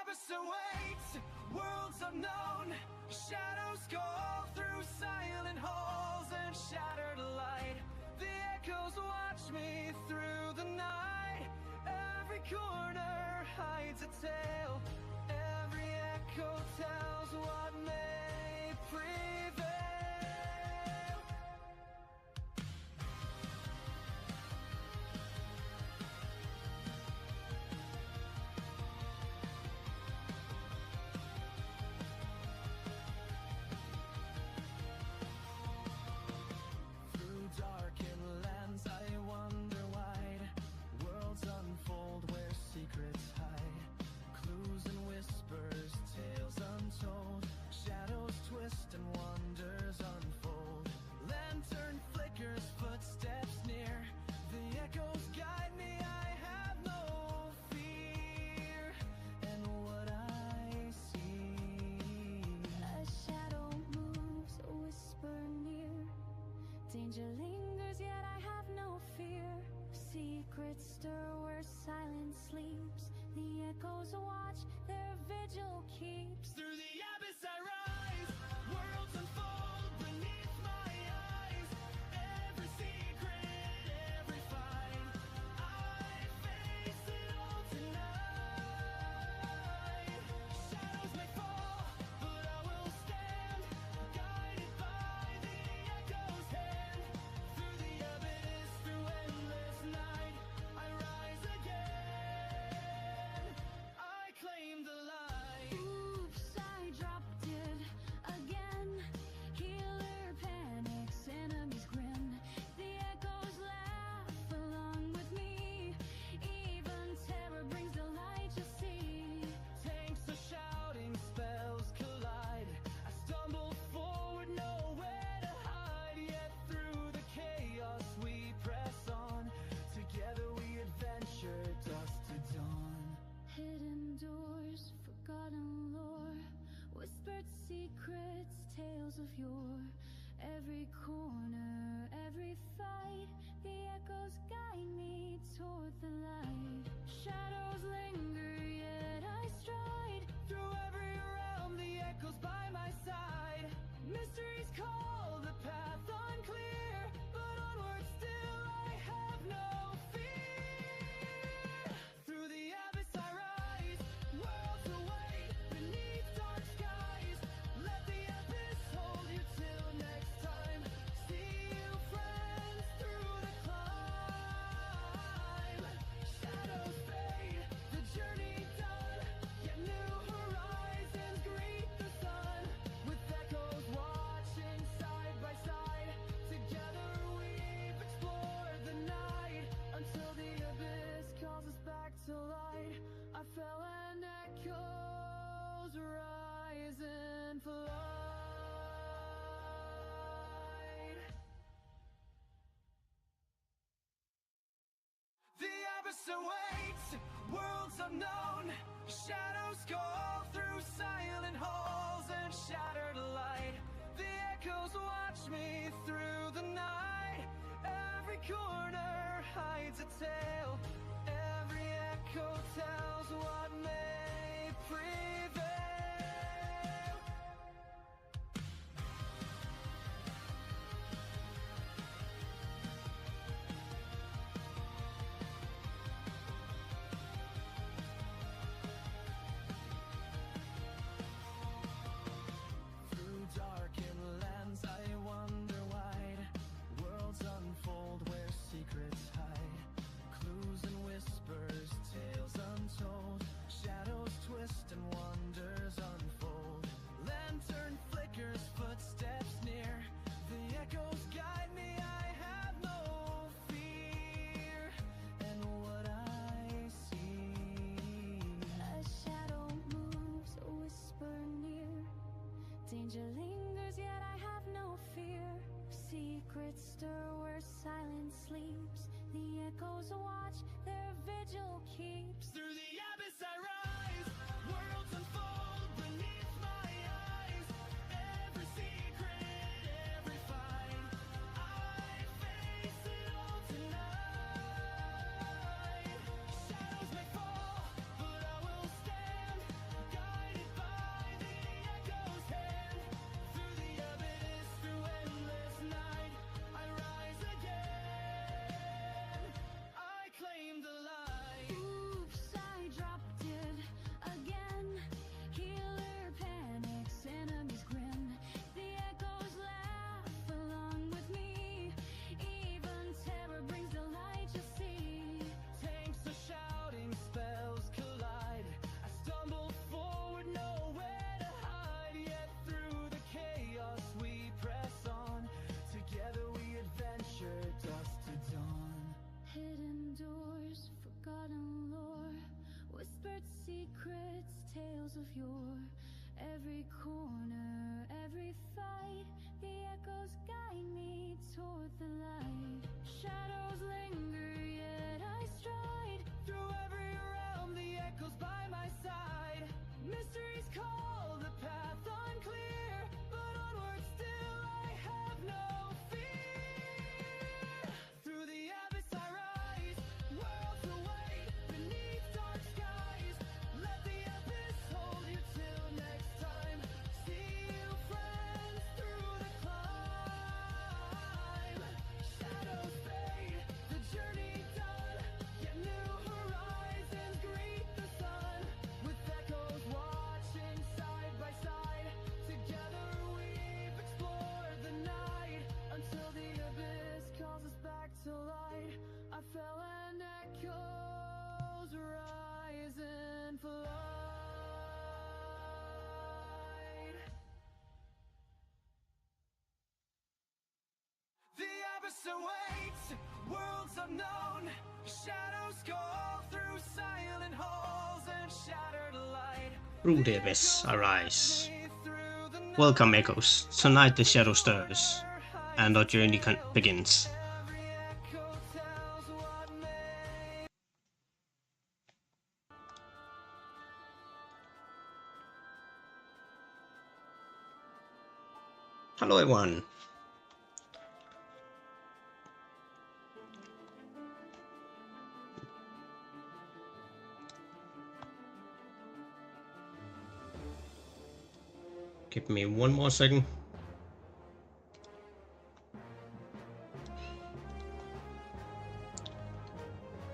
abyss awaits, worlds unknown. Shadows call through silent halls and shattered light. The echoes watch me through the night. Every corner hides a tale. Every echo tells what may prevail. Through darkened lands I wander wide. Worlds unfold where secrets hide. Clues and whispers, tales untold. Shadows twist and wonders unfold. Lantern flickers, footsteps near. The echoes guide me, I have no fear. And what I see, a shadow moves, a whisper near. Danger lingers, yet I have no fear. Secrets stir where silence sleeps. The echoes watch, their vigil keeps. Through the abyss I rise, worlds unfold beneath my eyes. Every secret, every fight, I face it all tonight. Shadows may fall, but I will stand, guided by the echo's hand. Through the abyss, through endless night, I rise again. I claim the light. Oops, I dropped it again. Healer panics, enemies grin. The echoes laugh along with me. Even terror brings the light you see. Tanks are shouting, spells collide. I stumble forward, nowhere to hide. Yet through the chaos we press on. Together we adventure, dusk to dawn. Hidden doors, forgotten lore, whispered secrets, tales of yore. Every corner, every fight, the echoes guide me toward the light. Shadows linger, yet I stride. Through every realm, the echoes by my side. Mysteries call, the path unclear, but onward still I have no fear. Through the abyss I rise, worlds await beneath dark skies. Let the abyss hold you till next time. See you, friends, through the climb. Shadows fade, the journey done, yet new horizons greet the sun. With echoes watching side by side, together we've explored the night. Until the abyss calls us back to light. I fell and echoes rise and flight. The abyss awaits, worlds unknown. Shadows call through silent halls and shattered light. The echoes watch me through the night. Every corner hides a tale. Every echo tells what may prevail. Through darkened lands I wander wide. Worlds unfold where secrets hide. Clues and whispers, tales untold. Shadows twist and wonders unfold. Lantern flickers, footsteps near. The echoes guide me, I have no fear. And what I see, A shadow moves, a whisper near. Danger lingers, yet I have no fear. Secrets stir where silence sleeps. The echoes watch, their vigil keeps. through the abyss I rise, worlds unfold beneath my eyes. Every secret, every fight, I face it all tonight. Shadows may fall, but I will stand, shadows of yore. Every corner, every fight, the echoes guide me toward the light. Shadows linger, yet I stride Through every realm, the echoes by my side. Mysteries call, the path unclear, but onward still I have no fear. Through the abyss I rise, worlds await beneath dark skies. Let the abyss hold you till next time. See you, friends, through the climb. Shadows fade, the journey done, yet new horizons greet the sun. With echoes watching side by side, together we've explored the night until the abyss calls us back to light. I fell and echoes rise in flight. The abyss awaits, worlds unknown. Shadows call through silent halls and shattered light. Through the abyss I rise. Welcome, echoes. Tonight the shadow stirs, and our journey begins. Every echo tells what may. Hello, everyone. Give me one more second.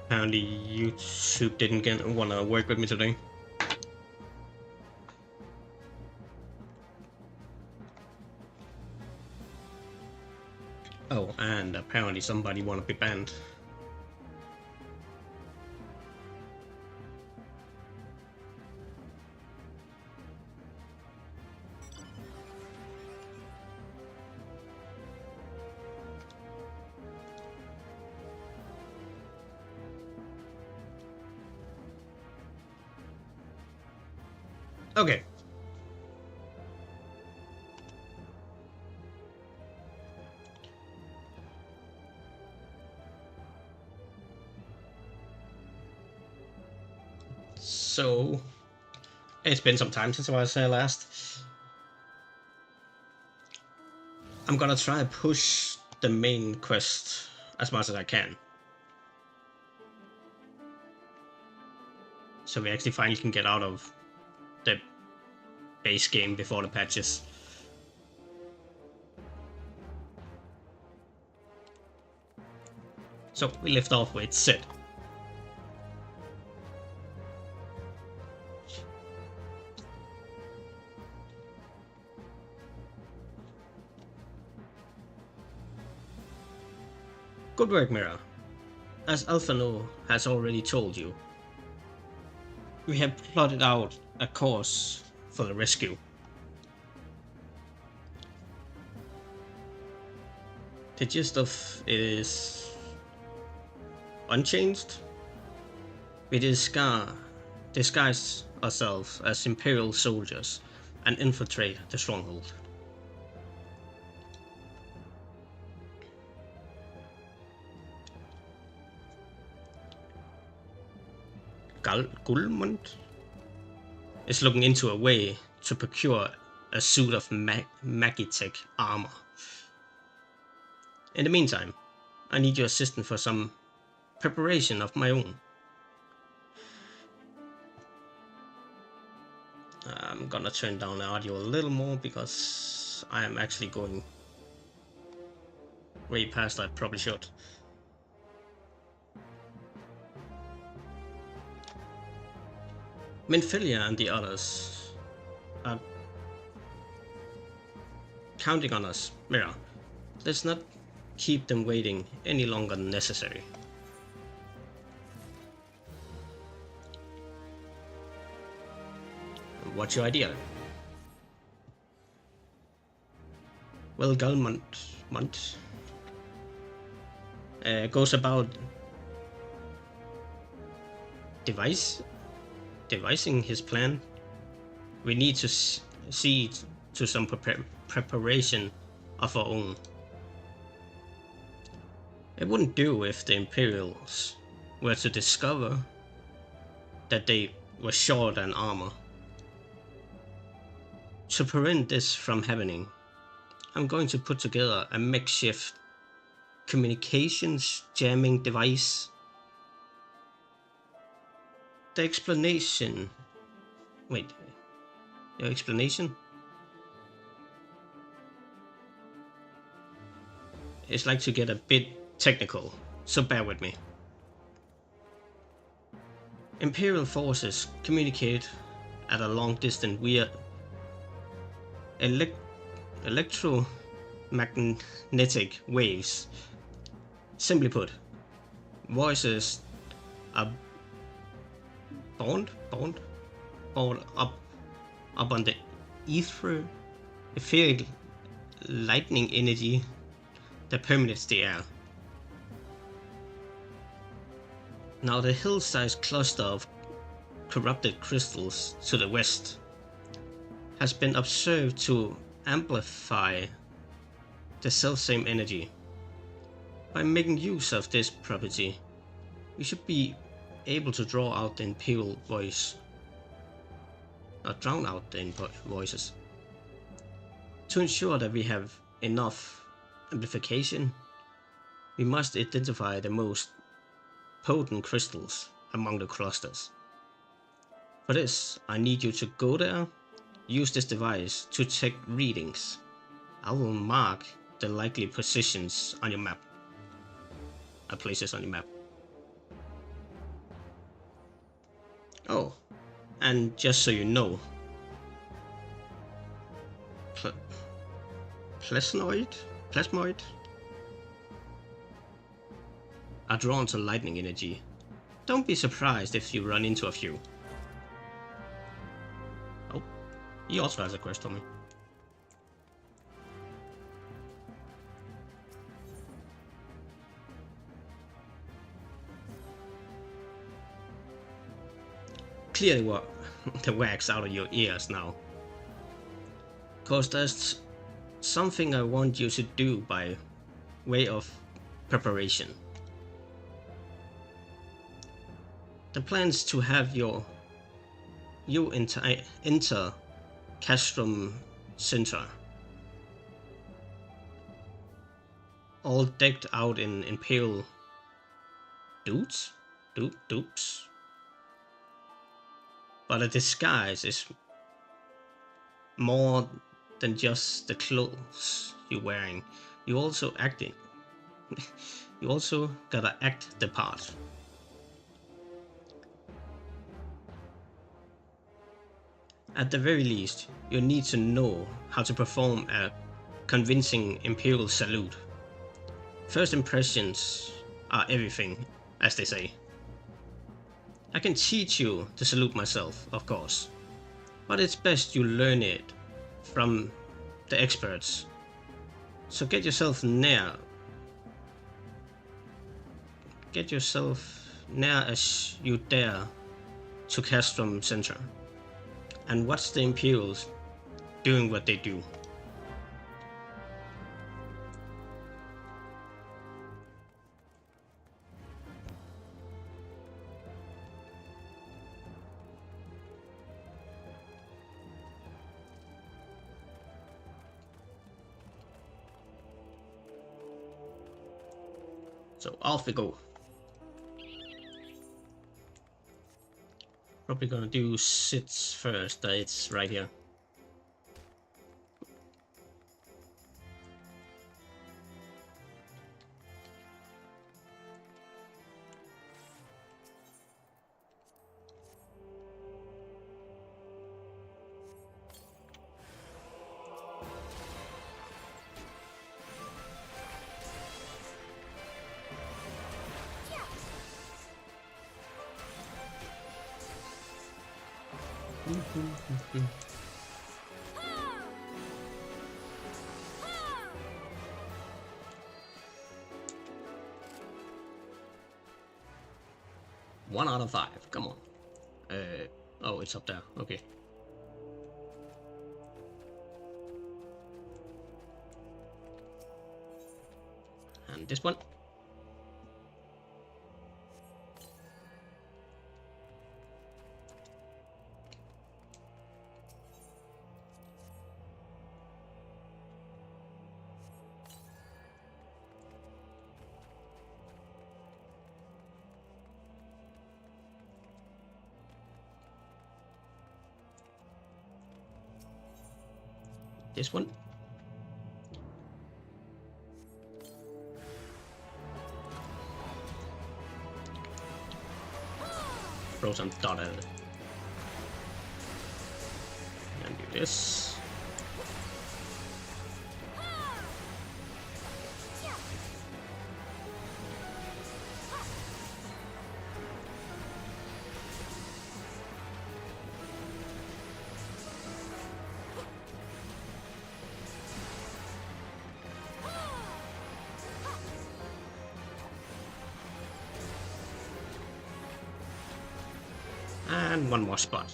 Apparently YouTube didn't want to work with me today. Oh, and apparently somebody want to be banned. Okay. So, it's been some time since I was here last. I'm gonna try to push the main quest as much as I can. So we actually finally can get out of the base game before the patches. So we left off with Sid. Good work, Mira. As Alphano has already told you, we have plotted out a course for the rescue. The gist of it is unchanged. We disguise ourselves as Imperial soldiers and infiltrate the stronghold. Gulmund is looking into a way to procure a suit of Magitech armor. In the meantime, I need your assistance for some preparation of my own. I'm gonna turn down the audio a little more because I am actually going way past I probably should. Minfilia and the others are counting on us, Mira. Let's not keep them waiting any longer than necessary. What's your idea? Well, Gulmund goes about devising his plan We need to see to some preparation of our own. It wouldn't do if the Imperials were to discover that they were short on armor. To prevent this from happening, I'm going to put together a makeshift communications jamming device. The explanation... Wait, your explanation? It's like to get a bit technical, so bear with me. Imperial forces communicate at a long distance via electromagnetic waves. Simply put, voices are bound up on the etheric lightning energy that permeates the air. Now the hill-sized cluster of corrupted crystals to the west has been observed to amplify the selfsame energy. By making use of this property, we should be able to draw out the Imperial voice, or drown out the voices. To ensure that we have enough amplification, we must identify the most potent crystals among the clusters. For this, I need you to go there, use this device to take readings. I will mark the likely positions on your map. Places on your map. Oh, and just so you know, plasmoid are drawn to lightning energy. Don't be surprised if you run into a few. Oh, he also has a quest for me. Clear the wax out of your ears now, cause there's something I want you to do by way of preparation. The plans to have you enter Castrum Center, all decked out in Imperial dupes. But a disguise is more than just the clothes you're wearing. You also gotta act the part. At the very least, you need to know how to perform a convincing Imperial salute. First impressions are everything, as they say. I can teach you to salute myself, of course, but it's best you learn it from the experts. So get yourself near as you dare to Castrum Center, and watch the Imperials doing what they do. So off we go. Probably gonna do sits first. It's right here. One out of 5. Come on. Oh, it's up there. Okay. And this one. This one. Throw some dot at it. And do this. And one more spot.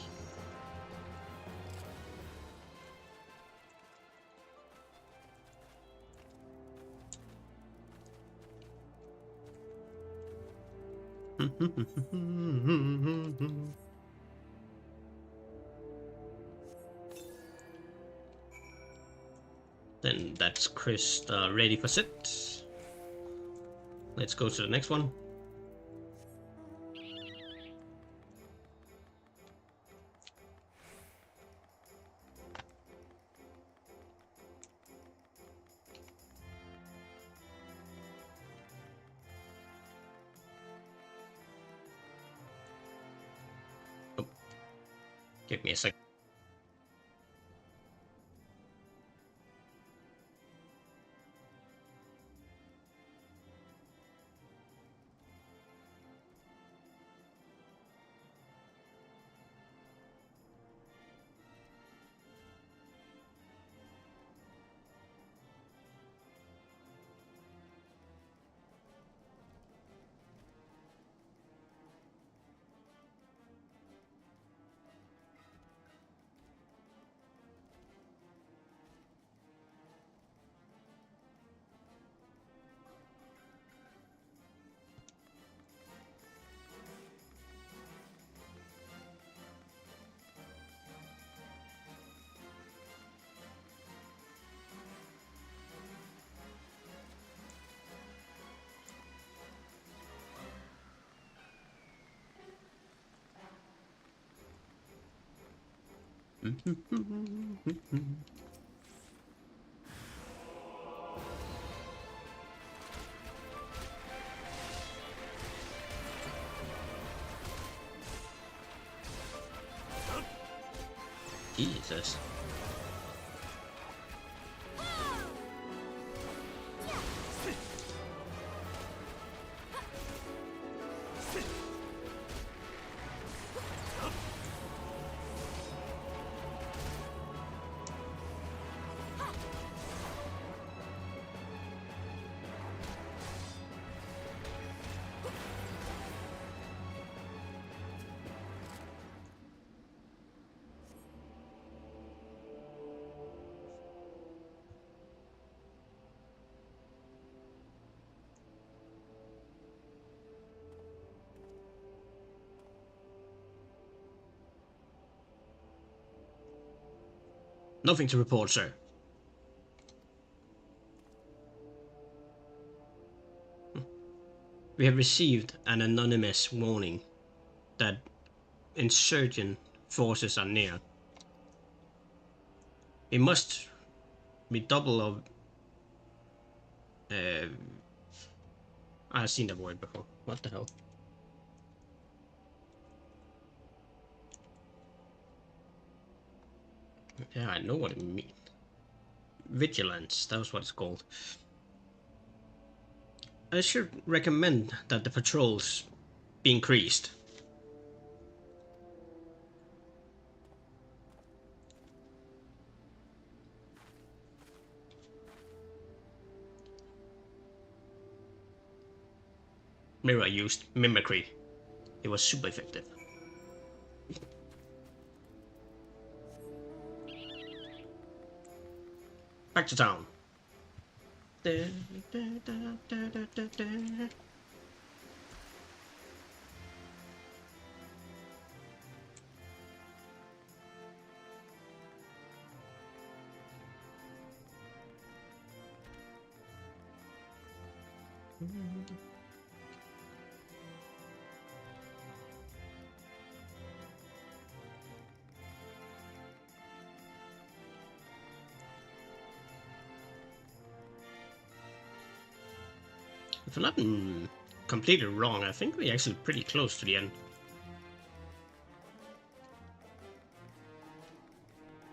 Then that's Chris ready for sit. Let's go to the next one. Oh. Give me a sec. Jesus. Nothing to report, sir. We have received an anonymous warning that insurgent forces are near. We must redouble of... I've seen that word before. What the hell? Yeah, I know what it means. Vigilance, that was what it's called. I should recommend that the patrols be increased. Mira used mimicry. It was super effective. Back to town. If I'm not completely wrong, I think we're actually pretty close to the end.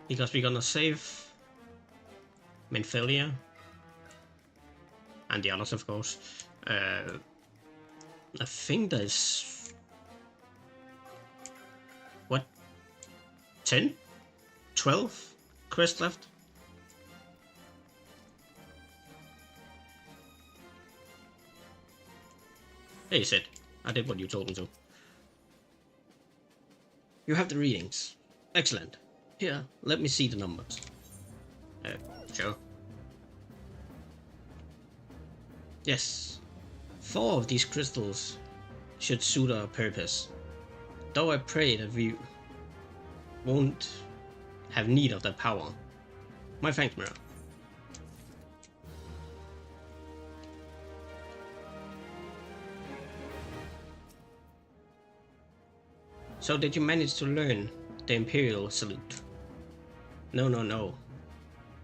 Because we're gonna save Menphelia and the others, of course. I think there's what, 10? 12 quests left? Hey, Sid. I did what you told me to. You have the readings. Excellent. Here, let me see the numbers. Sure. Yes. 4 of these crystals should suit our purpose. Though I pray that we won't have need of that power. My thanks, Mira. So did you manage to learn the Imperial salute? No.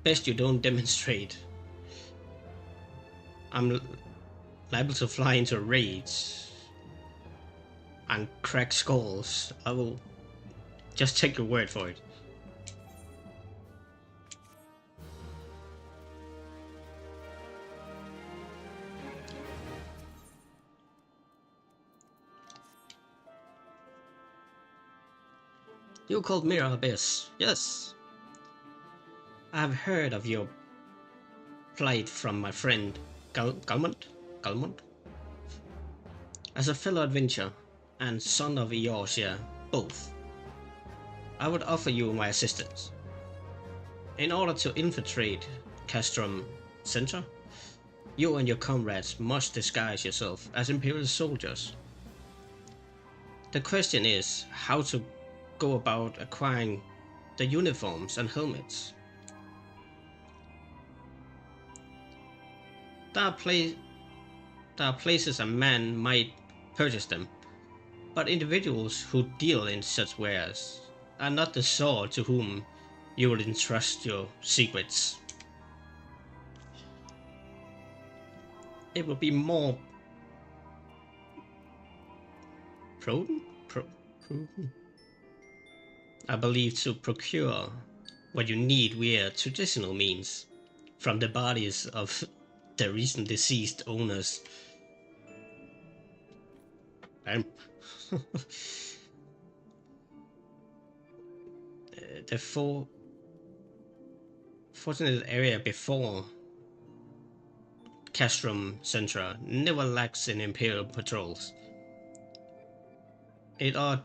Best you don't demonstrate. I'm liable to fly into raids and crack skulls. I will just take your word for it. You called Mira Abyss. Yes. I have heard of your plight from my friend Galmont? As a fellow adventurer and son of Eorzea, both, I would offer you my assistance. In order to infiltrate Castrum Center, you and your comrades must disguise yourself as Imperial soldiers. The question is how to go about acquiring the uniforms and helmets. There are places a man might purchase them, but individuals who deal in such wares are not the sort to whom you would entrust your secrets. It would be more prudent, I believe, to procure what you need via traditional means from the bodies of the recent deceased owners. The fortunate area before Castrum Centra never lacks in Imperial patrols. It ought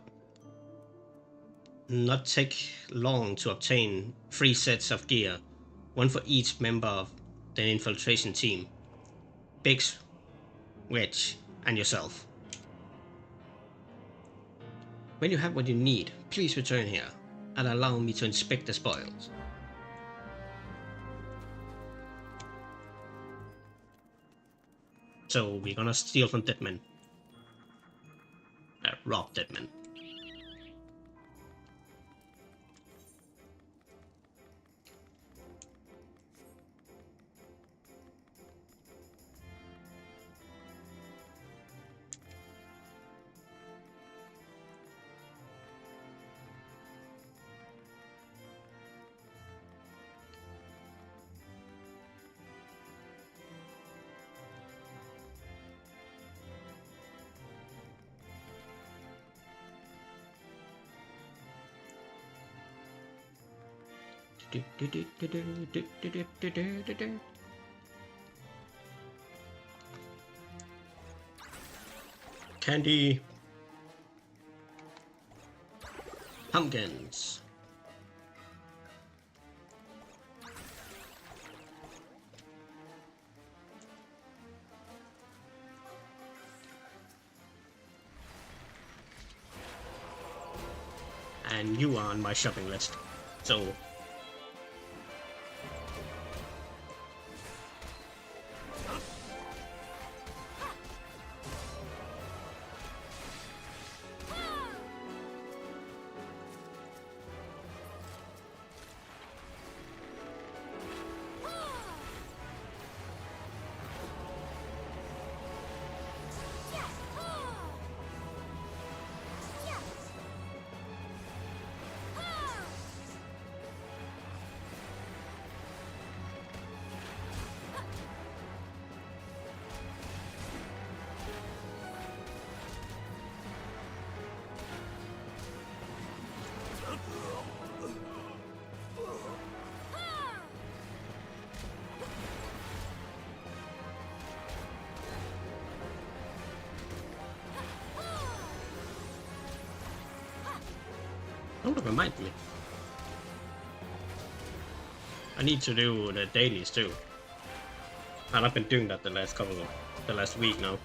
not take long to obtain 3 sets of gear, one for each member of the infiltration team. Biggs, Wedge, and yourself. When you have what you need, please return here and allow me to inspect the spoils. So we're gonna steal from Deadman. Rob Deadman. Candy. Pumpkins. and you are on my shopping list. So don't remind me. I need to do the dailies too. And I've been doing that the last week now.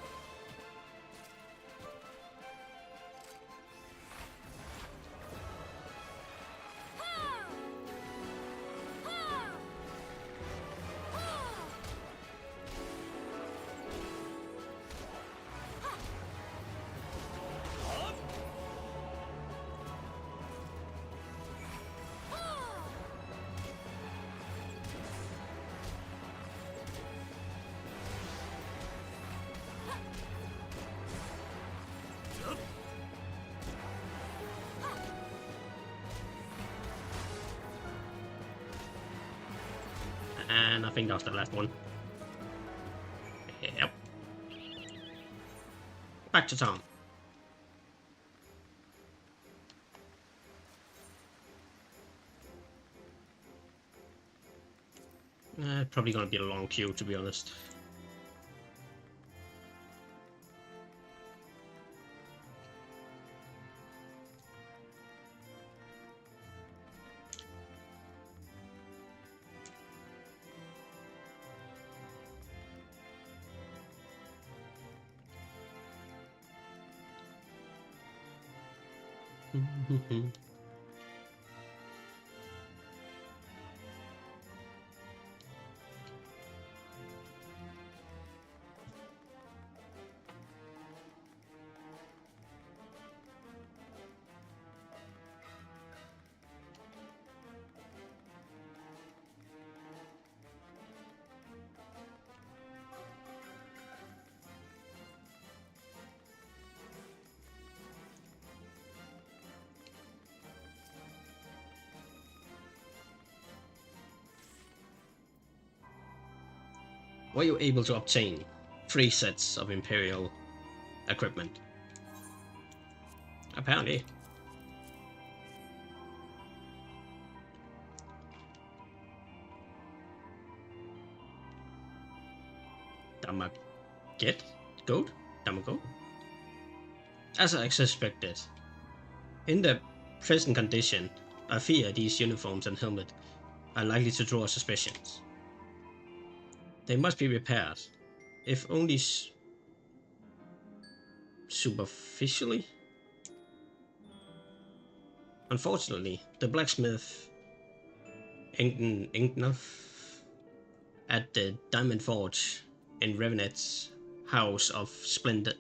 And I think that was the last one. Yep. Back to town. Probably gonna be a long queue, to be honest. Were you able to obtain 3 sets of Imperial equipment? Apparently. Damago? As I suspected. In the present condition, I fear these uniforms and helmet are likely to draw suspicions. They must be repaired, if only superficially. Unfortunately, the blacksmith Ingnoff at the Diamond Forge in Revenet's House of Splendors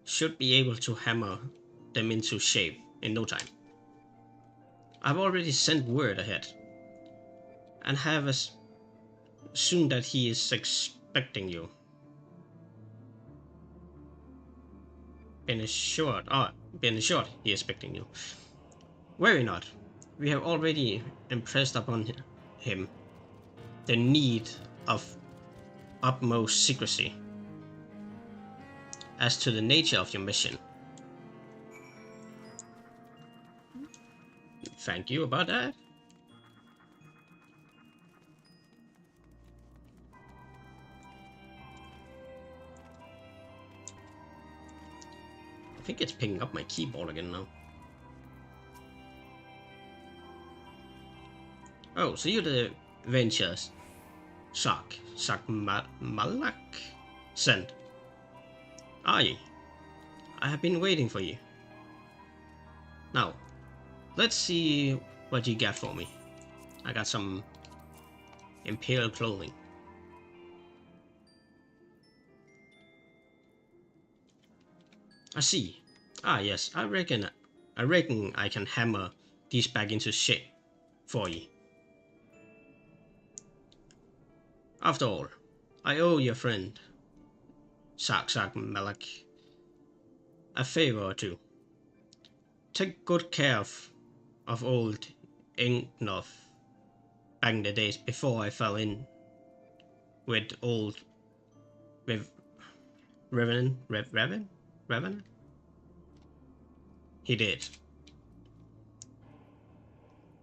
should be able to hammer them into shape in no time. I've already sent word ahead, and have assumed that he is expecting you. Been assured he is expecting you. Worry not. We have already impressed upon him the need of utmost secrecy as to the nature of your mission. Thank you about that. I think it's picking up my keyboard again now. Oh, so you're the Ventures Malak sent. Are you? I have been waiting for you. Now, let's see what you got for me. I got some Imperial clothing. I see. Ah yes, I reckon I can hammer these back into shape for you. After all, I owe your friend Sak Malak a favor or two. Take good care of old Ingnoth back in the days before I fell in with old Revenant? He did.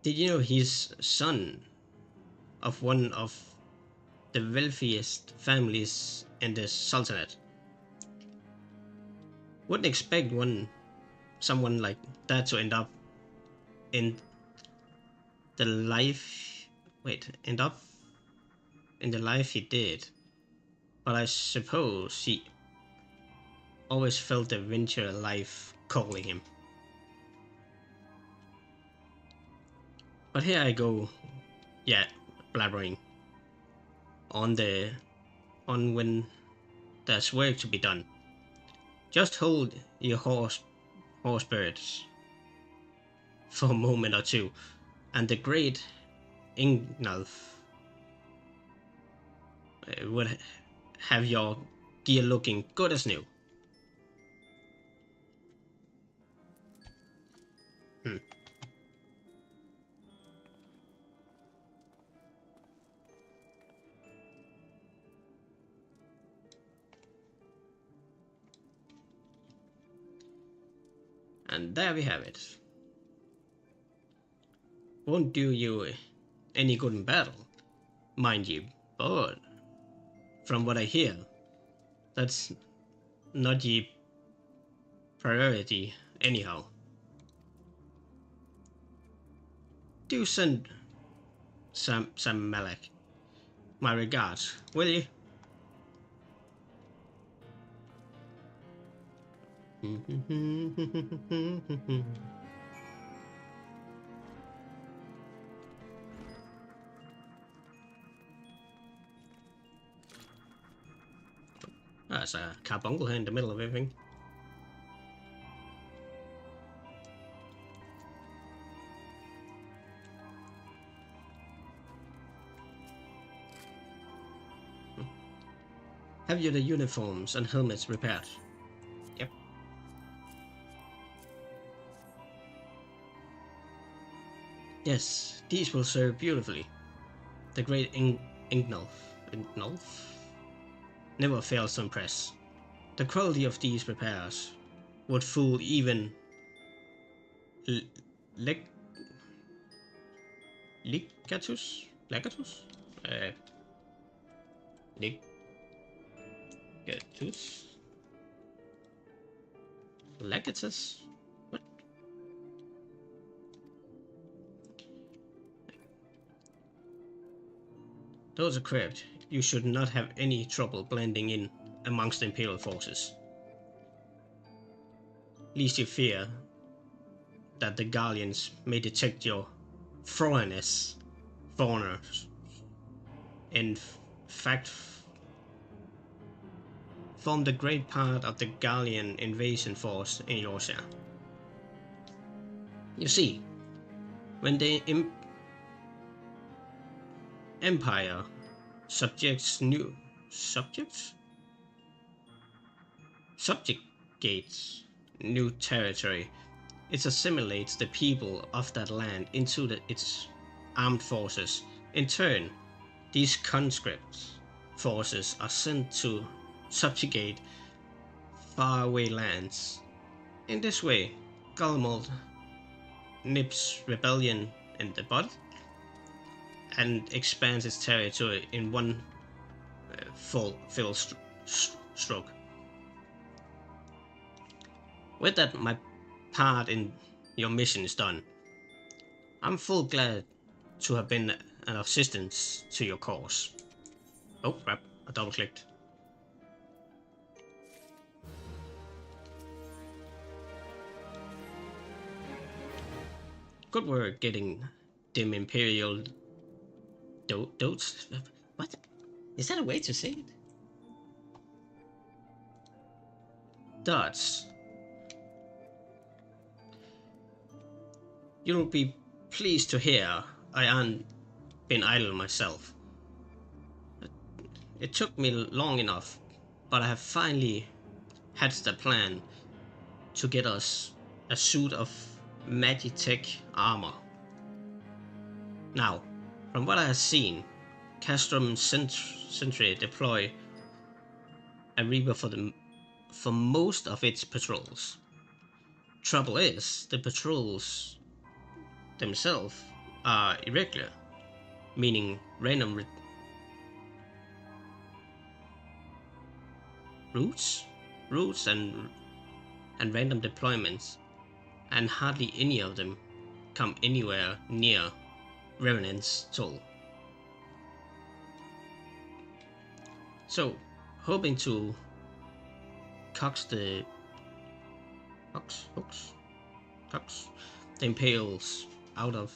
Did you know he's son of one of the wealthiest families in the Sultanate? Wouldn't expect someone like that to end up in the life end up in the life he did. But I suppose he always felt the venture life calling him. But here I go, blabbering on when there's work to be done. Just hold your horse birds for a moment or two, and the great Ingnalf would have your gear looking good as new. And there we have it. Won't do you any good in battle, mind you, but from what I hear, that's not your priority anyhow. Do send Sam Malak my regards, will you? There's a carbuncle here in the middle of everything. Have you the uniforms and helmets repaired? Yep. Yes, these will serve beautifully. The great Ingnolf never fails to impress. The quality of these repairs would fool even Legatus? Legatus? Legatus? What? Those are correct. You should not have any trouble blending in amongst the Imperial forces. Least you fear that the Gallians may detect your foreigners. In fact, formed a great part of the Gallian invasion force in Yorkshire. You see, when the Empire subjugates new territory, it assimilates the people of that land into its armed forces. In turn, these conscript forces are sent to subjugate faraway lands. In this way, Galmald nips rebellion in the bud and expands its territory in one full stroke. With that, my part in your mission is done. I'm full glad to have been an assistance to your cause. Oh crap, I double clicked. Good work getting them Imperial dots. What? Is that a way to say it? Dots. You'll be pleased to hear I ain't been idle myself. It took me long enough, but I have finally hatched a plan to get us a suit of Magitech armor. Now, from what I have seen, Castrum Sentry deploy a Reaper for most of its patrols. Trouble is, the patrols themselves are irregular, meaning random routes and random deployments, and hardly any of them come anywhere near Revenant's toll. So, hoping to coax the Imperials out of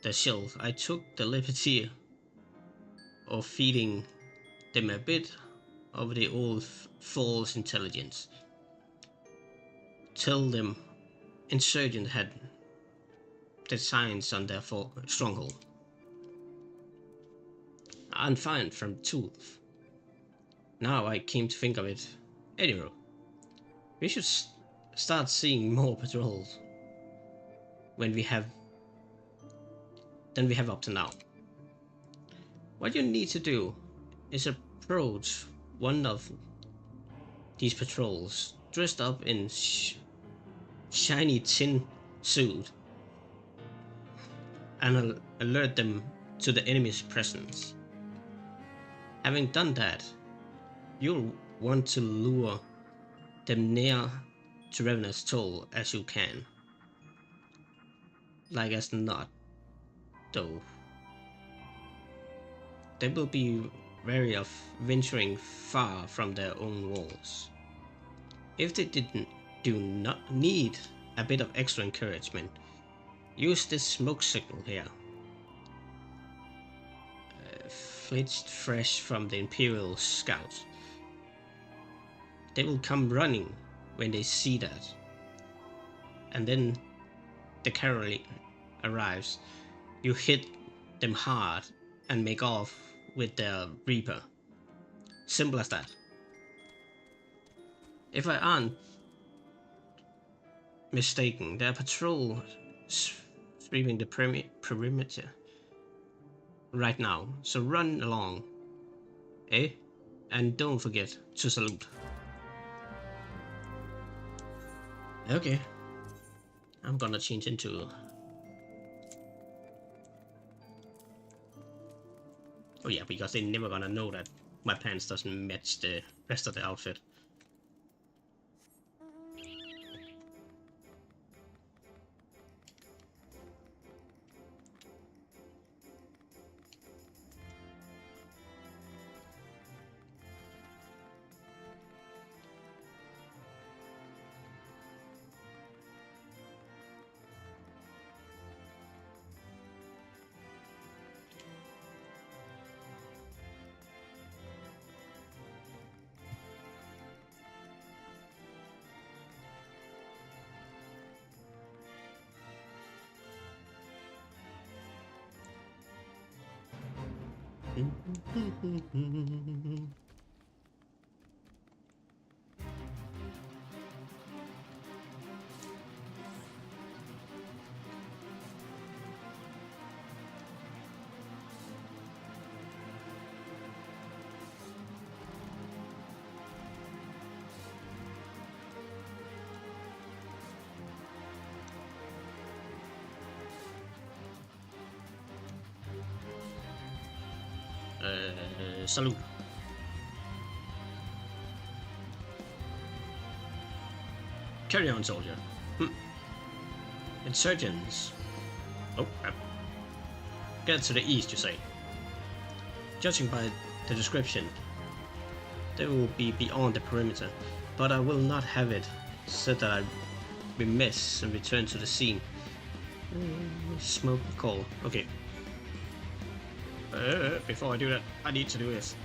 their shells, I took the liberty of feeding them a bit of the old false intelligence. Tell them insurgent had designs on their stronghold. Unfound from Tooth. Now I came to think of it, anyway, we should start seeing more patrols than we have up to now. What you need to do is approach one of these patrols dressed up in shiny tin suit and alert them to the enemy's presence. Having done that, you'll want to lure them near to Revenant's toll as you can. Like as not, though, they will be wary of venturing far from their own walls. If they do not need a bit of extra encouragement, use this smoke signal here. Fledged fresh from the Imperial scouts. They will come running when they see that. And then the cavalry arrives. You hit them hard and make off with their Reaper. Simple as that. If I aren't mistaken, their patrol sweeping the perimeter right now, so run along, eh? And don't forget to salute. Okay, I'm gonna change into... Oh yeah, because they're never gonna know that my pants doesn't match the rest of the outfit. Salute. Carry on, soldier. Insurgents. Oh, crap. Get to the east, you say. Judging by the description, they will be beyond the perimeter, but I will not have it said that I remiss and return to the scene Smoke coal. Okay. Before I do that, I need to do this.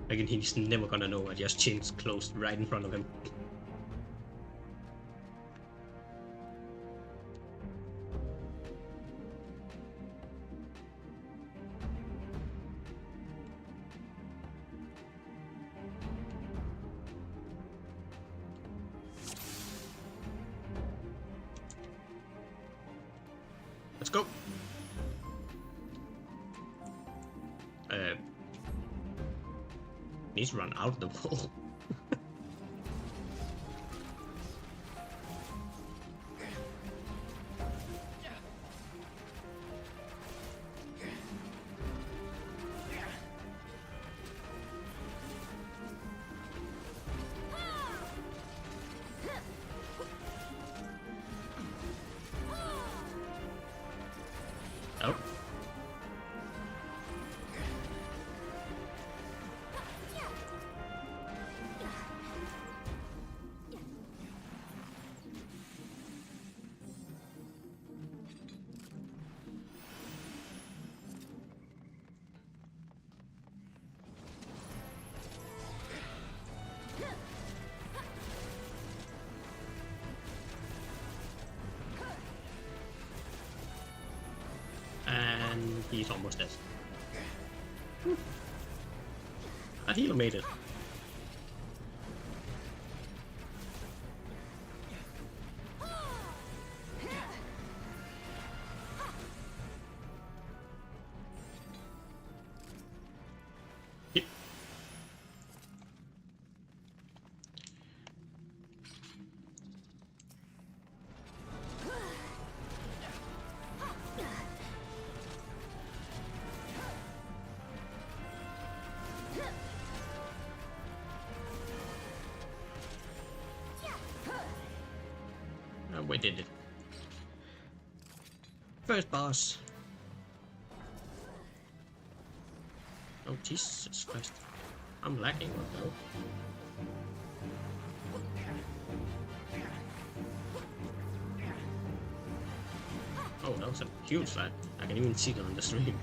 Again, he's never gonna know I just changed clothes right in front of him. Let's go. Needs to run out the wall. Oh. And he's almost dead. A healer made it. Yep. We did it. First boss. Oh Jesus Christ. I'm lacking. Oh, that was a huge fight. I can even see it on the stream.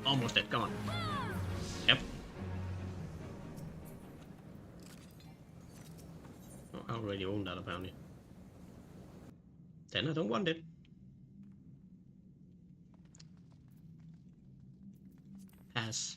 Almost dead, come on. Yep. Oh, I already own that apparently. Then I don't want it. Pass.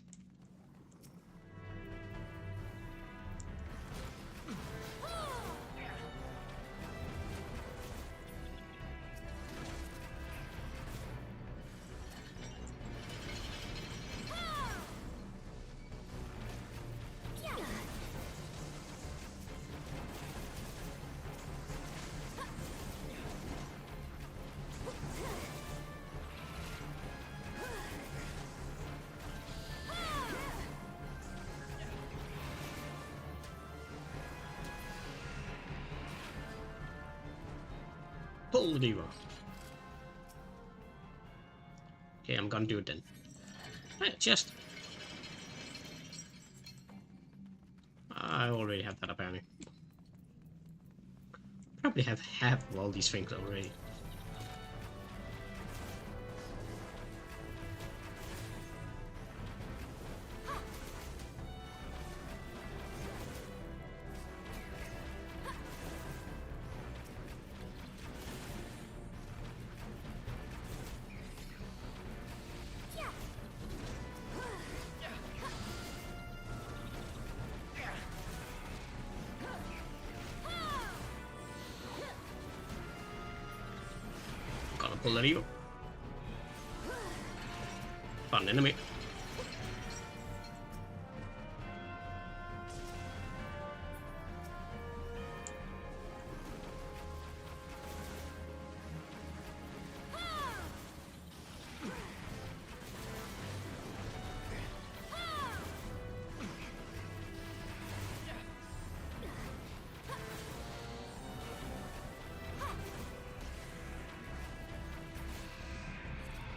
Pull the lever. Okay, I'm gonna do it then. Hey, chest. I already have that apparently. Probably have half of all these things already. Pull that evil. Fun enemy.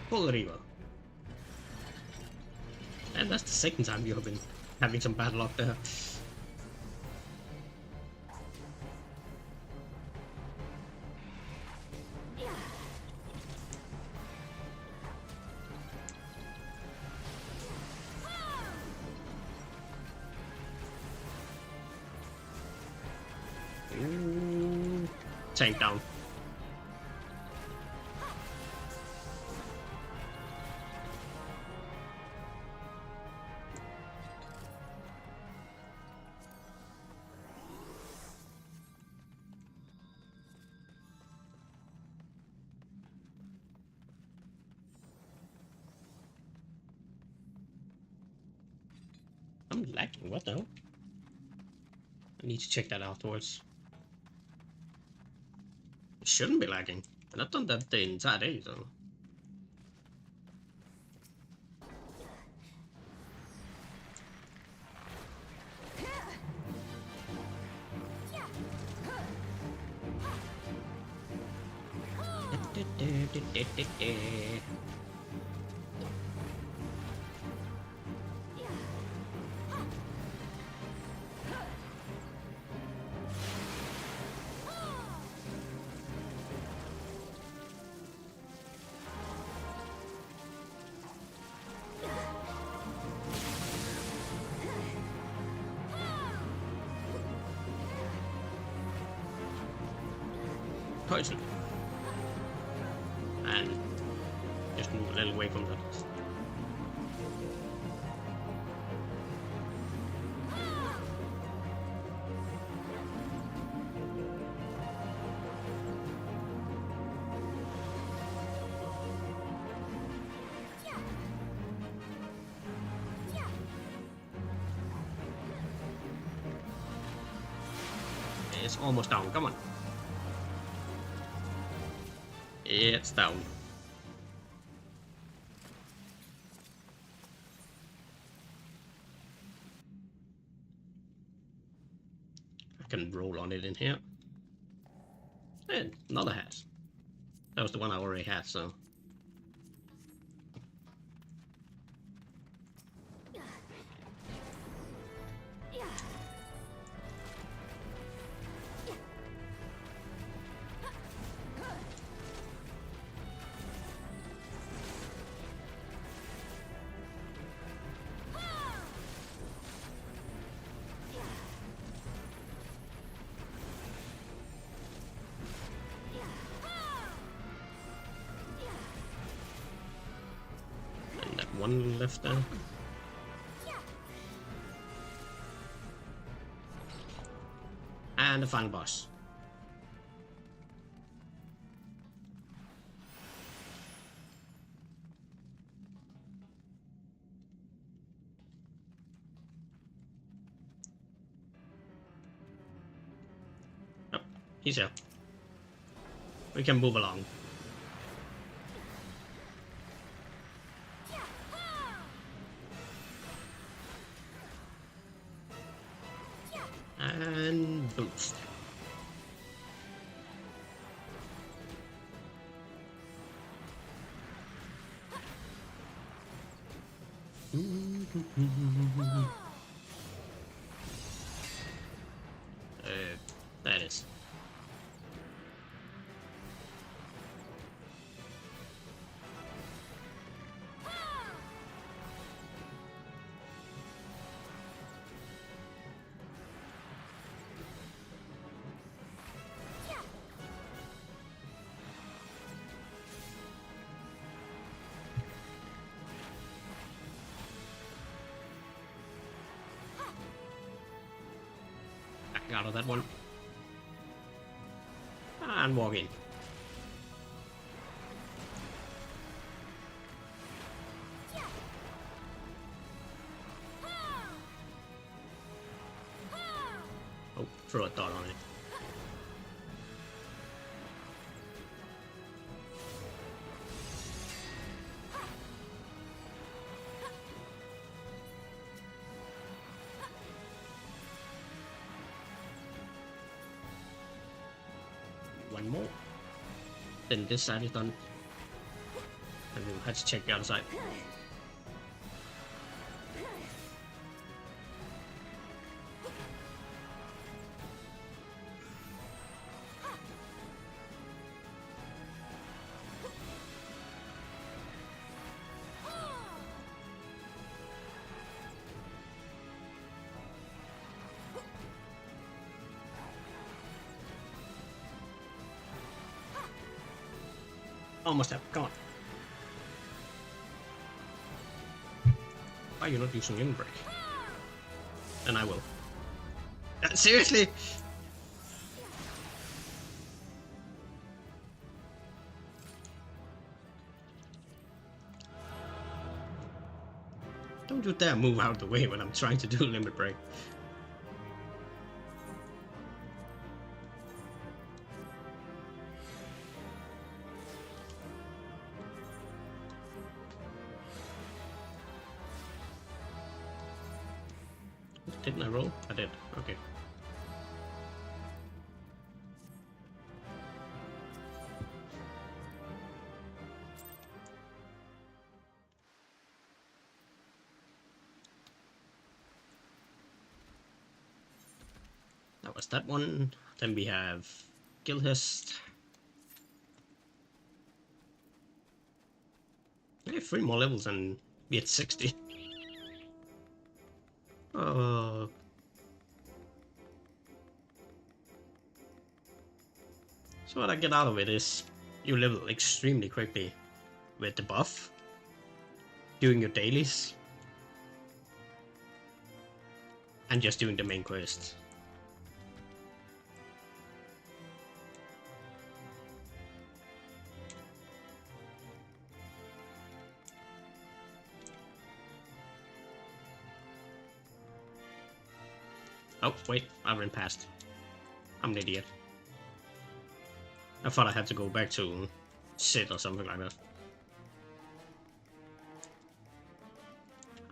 Pull Riva. And that's the second time you have been having some bad luck there. Tank down. I'm lagging, what the hell? I need to check that afterwards. It shouldn't be lagging. I've not done that the entire day, so... Poison. And just move a little away from that. It's almost down, come on. It's down. I can roll on it in here. And another hat. That was the one I already had, so... One left there. And the final boss. Oh, he's here. We can move along. And boost. That is. Out of that one. And walk in. throw a dot on it. One more. Then this side is done. And we'll have to check the other side. Almost have gone. Why are you not using limit break? And I will. Seriously? Don't you dare move out of the way when I'm trying to do limit break. Didn't I roll? I did. Okay. That was that one. Then we have Gilhist. I have 3 more levels and be at 60. So what I get out of it is you level extremely quickly with the buff, doing your dailies, and just doing the main quest. Oh, wait, I ran past. I'm an idiot. I thought I had to go back to sit or something like that.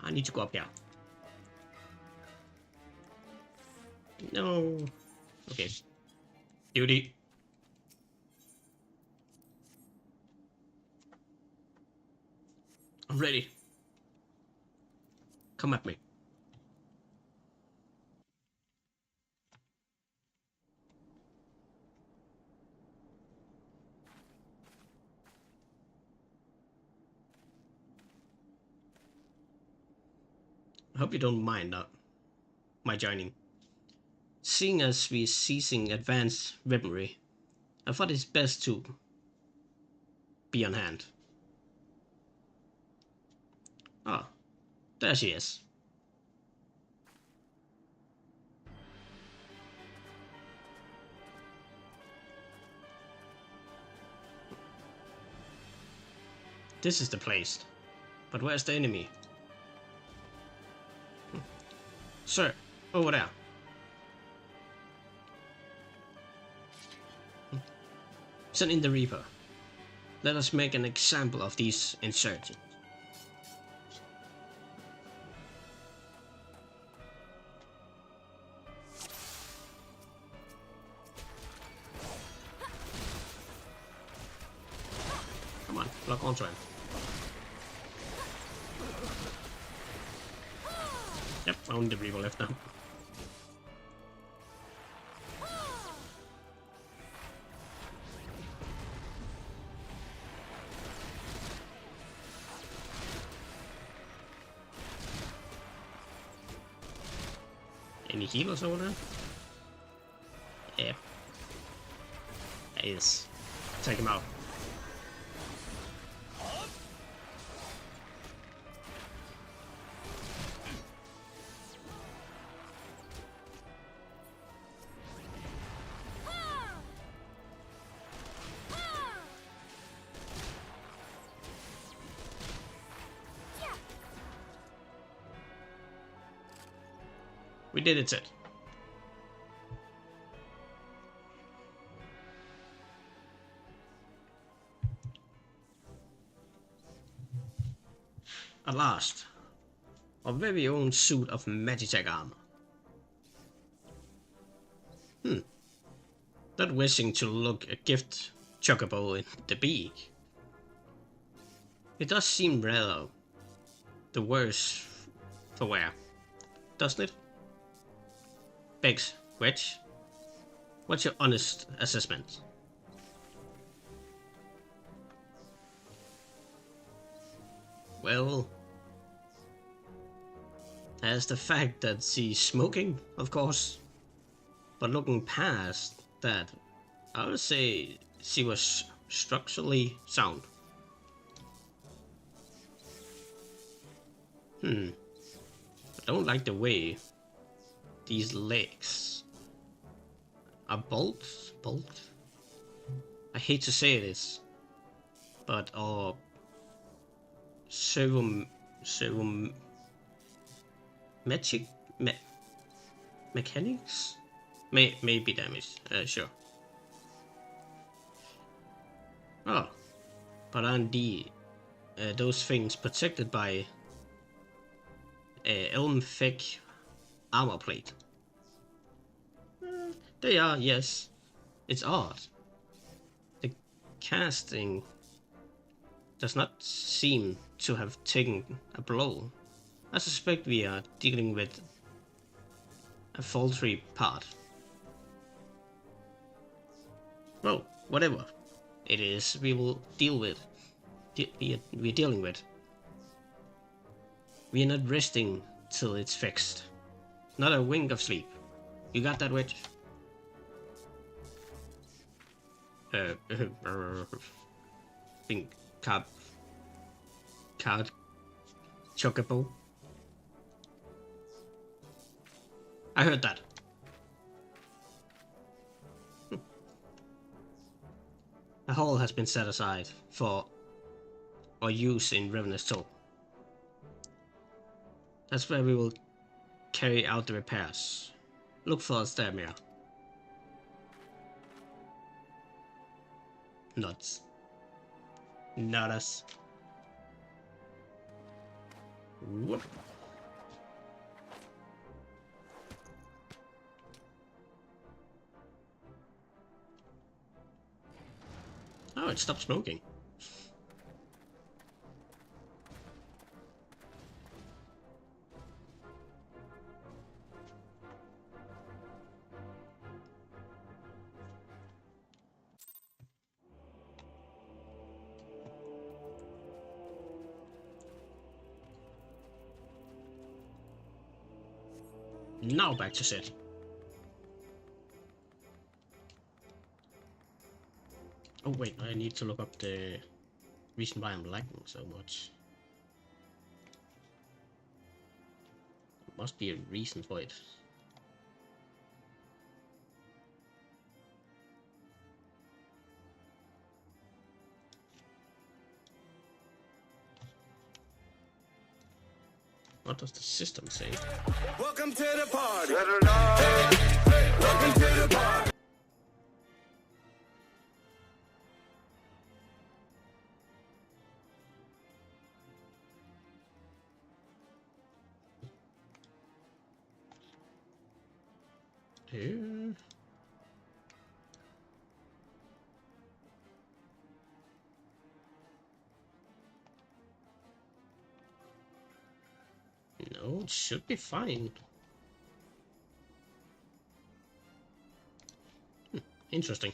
I need to go up here. No. Okay. Duty. I'm ready. Come at me. I hope you don't mind my joining. Seeing as we're seizing advanced weaponry, I thought it's best to be on hand. Ah, there she is. This is the place. But where's the enemy? Sir, over there. Send in the Reaper. Let us make an example of these insurgents. Come on, lock onto him. Yep, only the Reaper left now. Any healers over there? Yeah. Yes. Take him out. We did it, Sid. At last, our very own suit of Magitech armor. Not wishing to look a gift chocobo in the beak. It does seem rather the worse for wear, doesn't it? Begs, Wedge, what's your honest assessment? Well, there's the fact that she's smoking, of course, but looking past that, I would say she was structurally sound. I don't like the way these legs are bolt. I hate to say this, but our mechanics may be damaged. Sure. Oh, but aren't those things protected by Elm Thick armor plate? They are, yes. It's odd. The casting does not seem to have taken a blow. I suspect we are dealing with a faulty part. Well, whatever it is, we will deal with. We're dealing with. We are not resting till it's fixed. Not a wink of sleep. You got that, Wedge? Think card chocobo. I heard that. A hole has been set aside for our use in Ravenous Toll. That's where we will carry out the repairs. Look for us there, Mira. Nuts. Not us. Whoop. Oh, it stopped smoking. Now back to set. Oh wait, I need to look up the reason why I'm lagging so much. There must be a reason for it. What does the system say? Welcome to the party. Welcome to the party. Here. No, it should be fine. Interesting.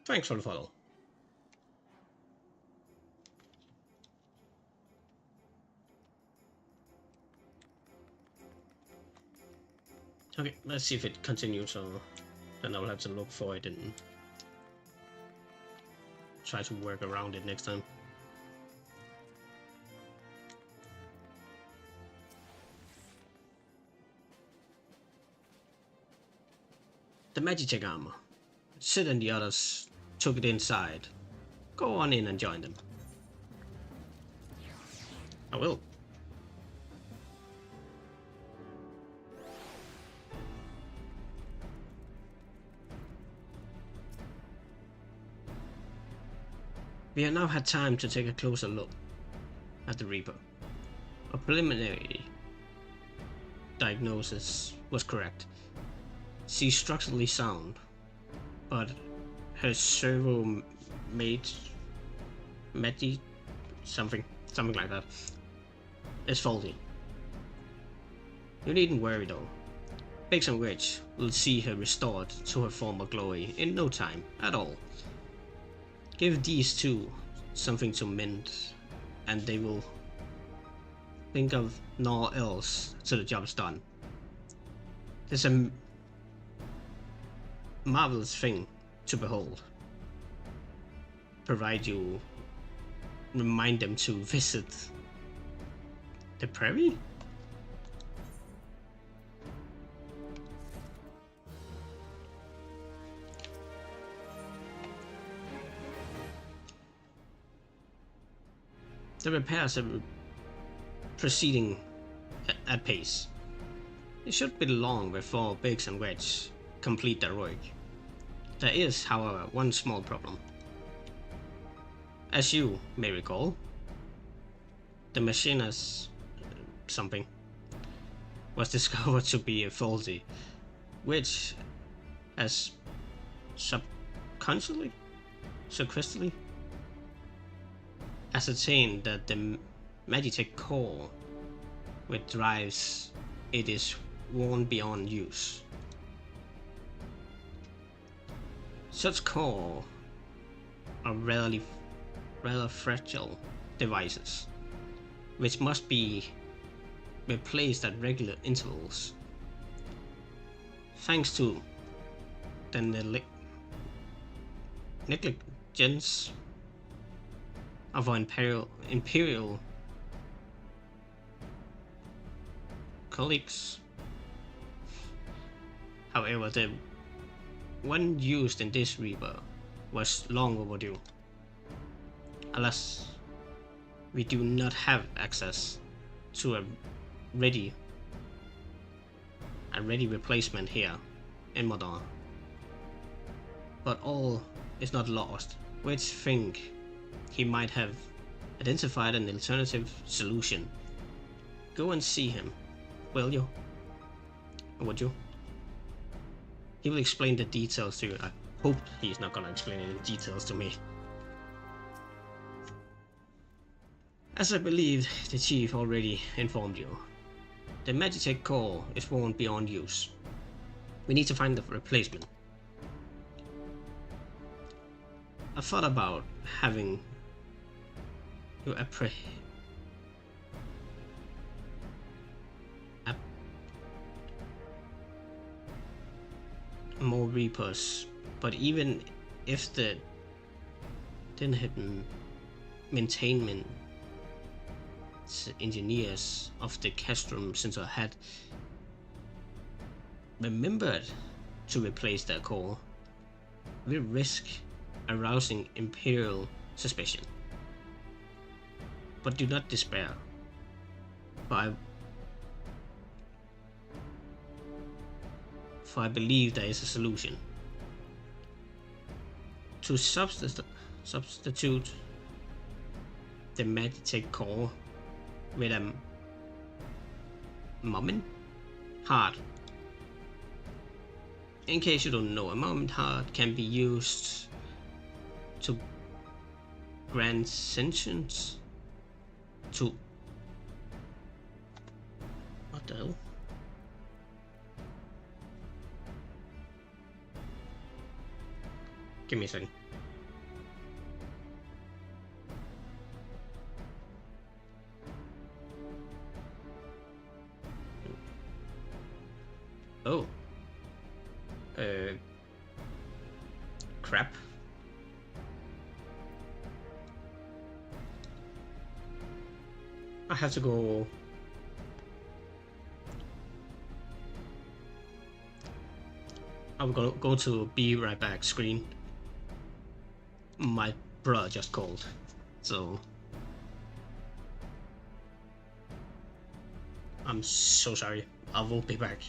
Thanks for the follow. Okay, let's see if it continues, or then I'll have to look for it and try to work around it next time. The Magitech armor. Sid and the others took it inside. Go on in and join them. I will. We have now had time to take a closer look at the Reaper. A preliminary diagnosis was correct. She's structurally sound, but her servo made something like that is faulty. You needn't worry though. Biggs and Wedge will see her restored to her former glory in no time at all. Give these two something to mend, and they will think of naught else till the job's done. It's a marvelous thing to behold, provided you remind them to visit the prairie. The repairs are proceeding at pace. It should be long before Biggs and Wedge complete their work. There is, however, one small problem. As you may recall, the machine has something was discovered to be faulty, which has subconsciously ascertained that the Magitech core which drives it is worn beyond use. Such core are rather fragile devices, which must be replaced at regular intervals. Thanks to the negligence of our imperial colleagues. However, the one used in this Reaper was long overdue. Alas, we do not have access to a ready replacement here in Modern. But all is not lost. Which think he might have identified an alternative solution. Go and see him, will you? Or would you? He will explain the details to you. I hope he's not gonna explain any details to me. As I believe the chief already informed you, the Magitech core is worn beyond use. We need to find the replacement. I thought about having you more Reapers, but even if the hidden maintainment engineers of the Castrum Center had remembered to replace their core, we risk arousing Imperial suspicion. But do not despair, for I believe there is a solution. To substitute the Magitech core with a moment heart. In case you don't know, a moment heart can be used to grant sentience to... What the hell? Give me a second. Oh. Crap. I have to go. I'm gonna go to be right back screen. My brother just called, so I'm so sorry. I will be back.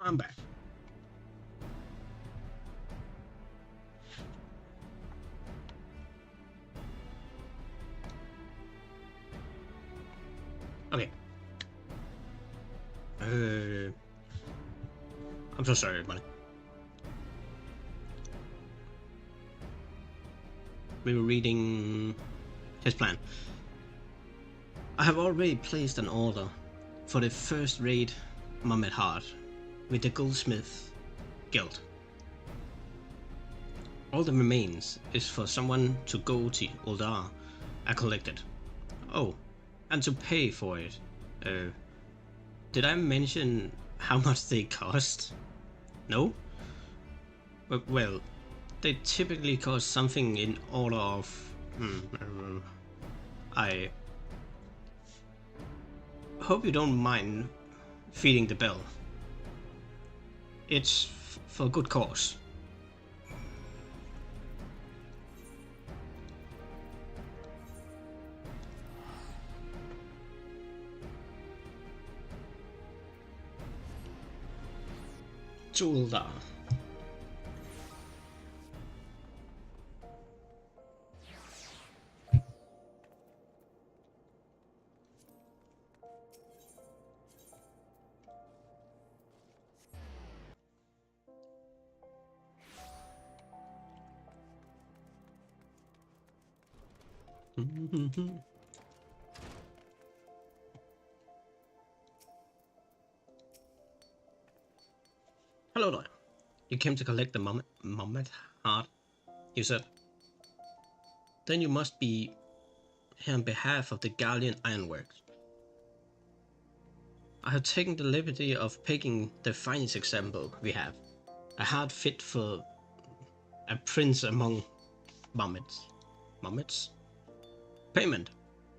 I'm back. Okay. I'm so sorry, everybody. We were reading his plan. I have already placed an order for the first raid Mummet Heart with the Goldsmith Guild. All that remains is for someone to go to Uldar and collect it. Oh, and to pay for it. Did I mention how much they cost? No? Well, they typically cost something in order of... I hope you don't mind feeding the bell. It's for a good cause. Uldar. Hello there. You came to collect the Mummet Heart, you said. Then you must be here on behalf of the Guardian Ironworks. I have taken the liberty of picking the finest example we have. A heart fit for a prince among Mummets. Mummets? Payment?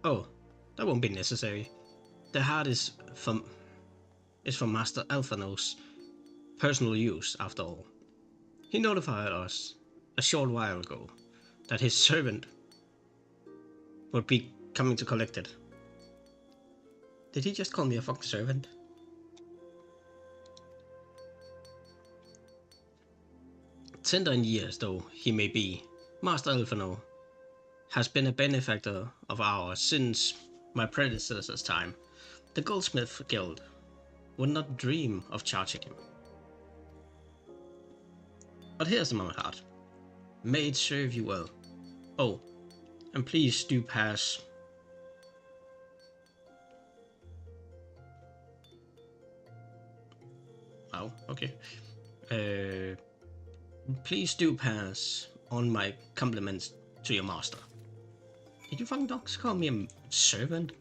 Oh, that won't be necessary. The heart is for Master Alphano's personal use, after all. He notified us a short while ago that his servant would be coming to collect it. Did he just call me a fucking servant? Tender in years though he may be, Master Alphano has been a benefactor of ours since my predecessor's time. The Goldsmith Guild would not dream of charging him. But here's the Mummet Heart. May it serve you well. Oh, and please do pass. Oh, okay. Please do pass on my compliments to your master. Did you fucking dogs call me a servant?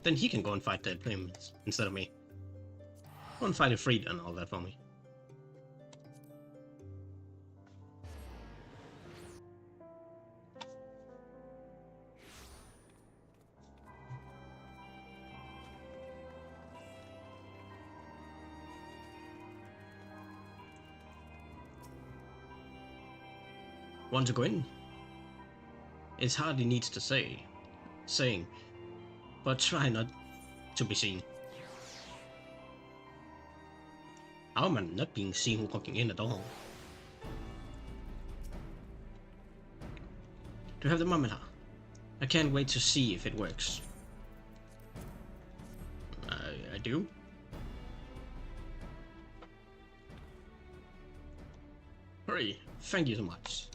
Then he can go and fight the claimants instead of me. Go and fight a freed and all that for me. Want to go in? It hardly needs to saying, but try not to be seen. How am I not being seen walking in at all? Do you have the Mummet Heart? I can't wait to see if it works. I do? Hurry, thank you so much.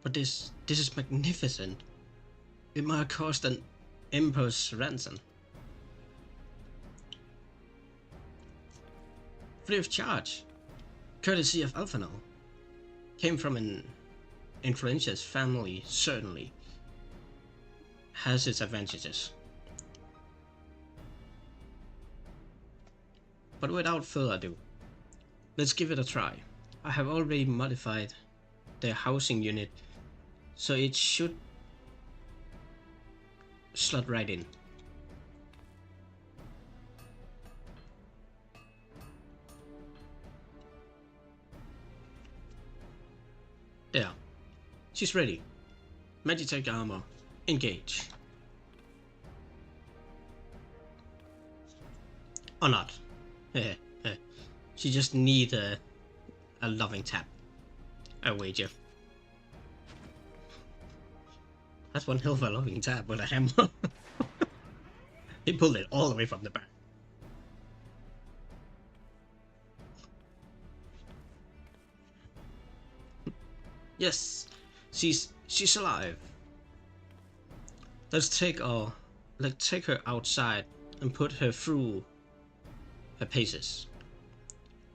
But this is magnificent. It might cost an emperor's ransom. Free of charge. Courtesy of Alphano. Came from an influential family, certainly. Has its advantages. But without further ado, let's give it a try. I have already modified the housing unit, so it should slot right in. There. She's ready. Magitech armor. Engage. Or not. She just need a loving tap. I wager. That's one hell of a loving tap with a hammer. He pulled it all the way from the back. Yes, she's alive. Let's take her outside and put her through her paces.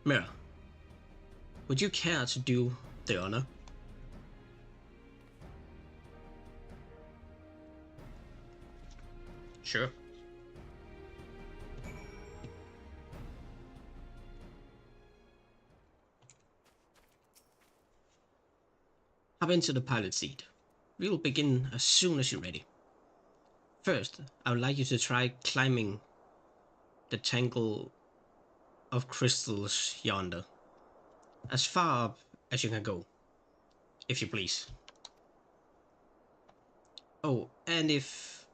Mira, would you care to do the honor? Sure. Hop into the pilot seat. We will begin as soon as you're ready. First, I would like you to try climbing the tangle of crystals yonder. As far up as you can go, if you please. Oh, and if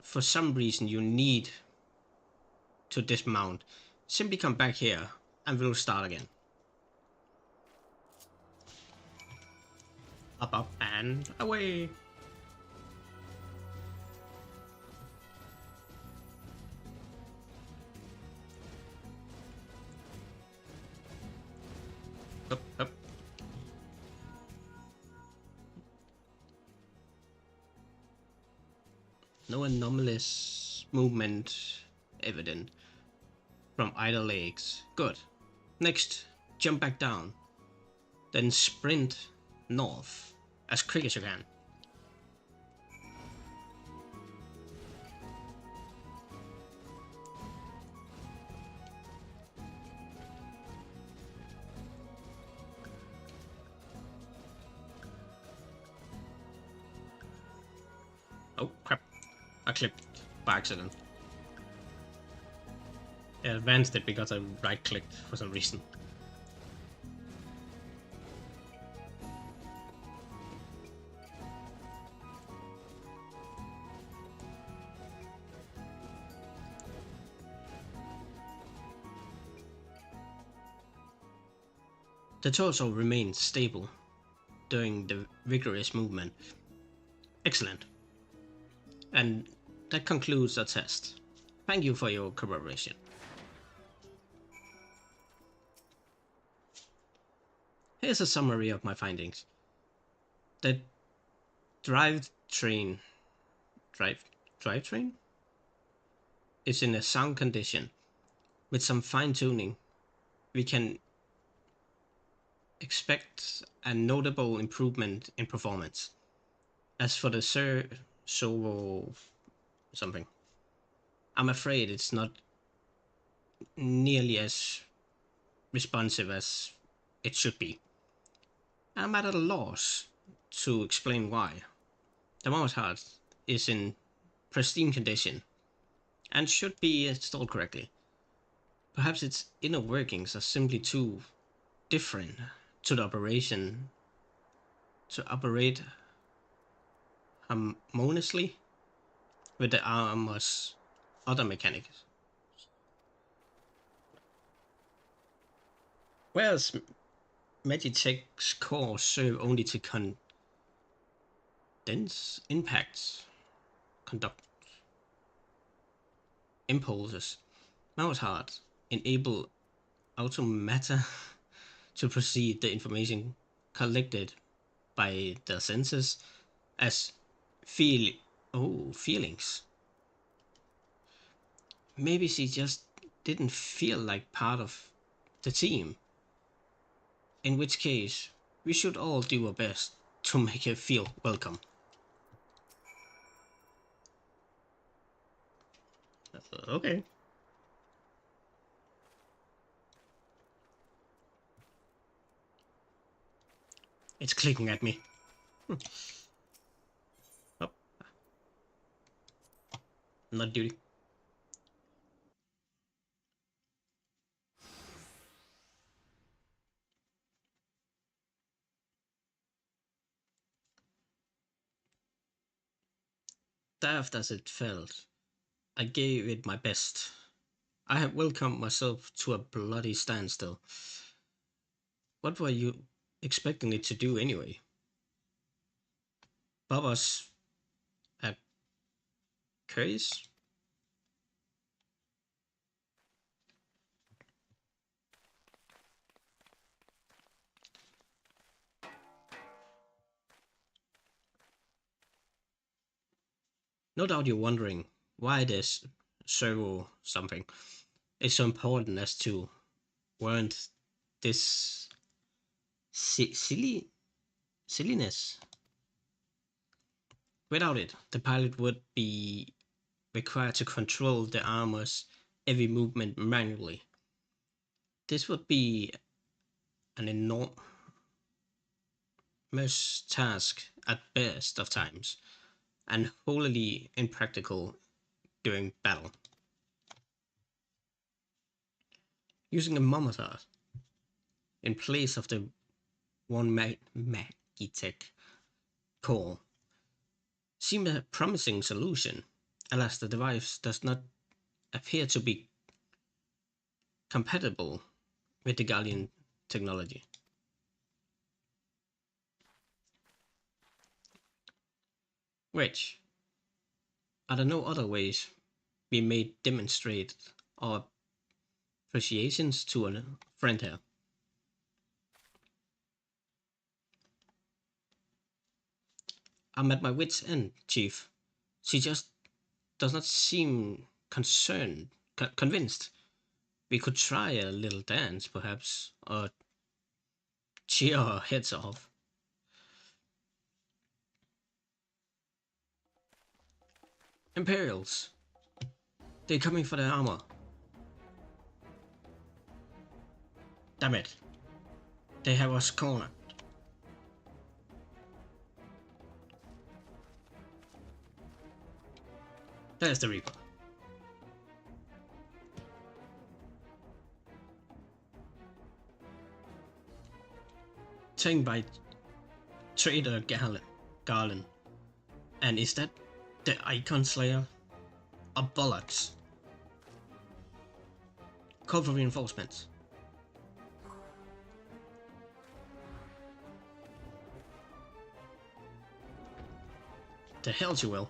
for some reason you need to dismount, simply come back here and we'll start again. Up, and away! Up. No anomalous movement evident from either legs. Good. Next, jump back down. Then sprint north as quick as you can. Oh crap, I clicked by accident. I advanced it because I right clicked for some reason. The torso remains stable during the vigorous movement. Excellent. And that concludes the test. Thank you for your cooperation. Here's a summary of my findings. The drivetrain is in a sound condition. With some fine-tuning, we can expect a notable improvement in performance. As for the servo something, I'm afraid it's not nearly as responsive as it should be. I'm at a loss to explain why. The mouse heart is in pristine condition and should be installed correctly. Perhaps its inner workings are simply too different to the operation to operate harmoniously with the armor's other mechanics. Whereas Magitech's core serve only to condense impacts, conduct impulses, mouse heart enable automata to proceed the information collected by the senses as feelings. Maybe she just didn't feel like part of the team. In which case, we should all do our best to make her feel welcome. Okay. It's clicking at me. Oh. Not duty. Daft as it felt, I gave it my best. I have welcomed myself to a bloody standstill. What were you expecting it to do anyway? Baba's a curse? No doubt you're wondering why this servo something is so important as to warrant this silliness. Without it, the pilot would be required to control the armor's every movement manually. This would be an enormous task at best of times, and wholly impractical during battle. Using a Momotard in place of the one Magitech core seemed a promising solution. Alas, the device does not appear to be compatible with the Guardian technology. Which, are there no other ways we may demonstrate our appreciations to a friend here? I'm at my wit's end, Chief. She just does not seem convinced. We could try a little dance, perhaps, or cheer our heads off. Imperials. They're coming for their armor. Damn it. They have us cornered. There's the Reaper. Taken by Trader Garland. And is that the Icon Slayer? A bollocks. Call for reinforcements. The hell you will.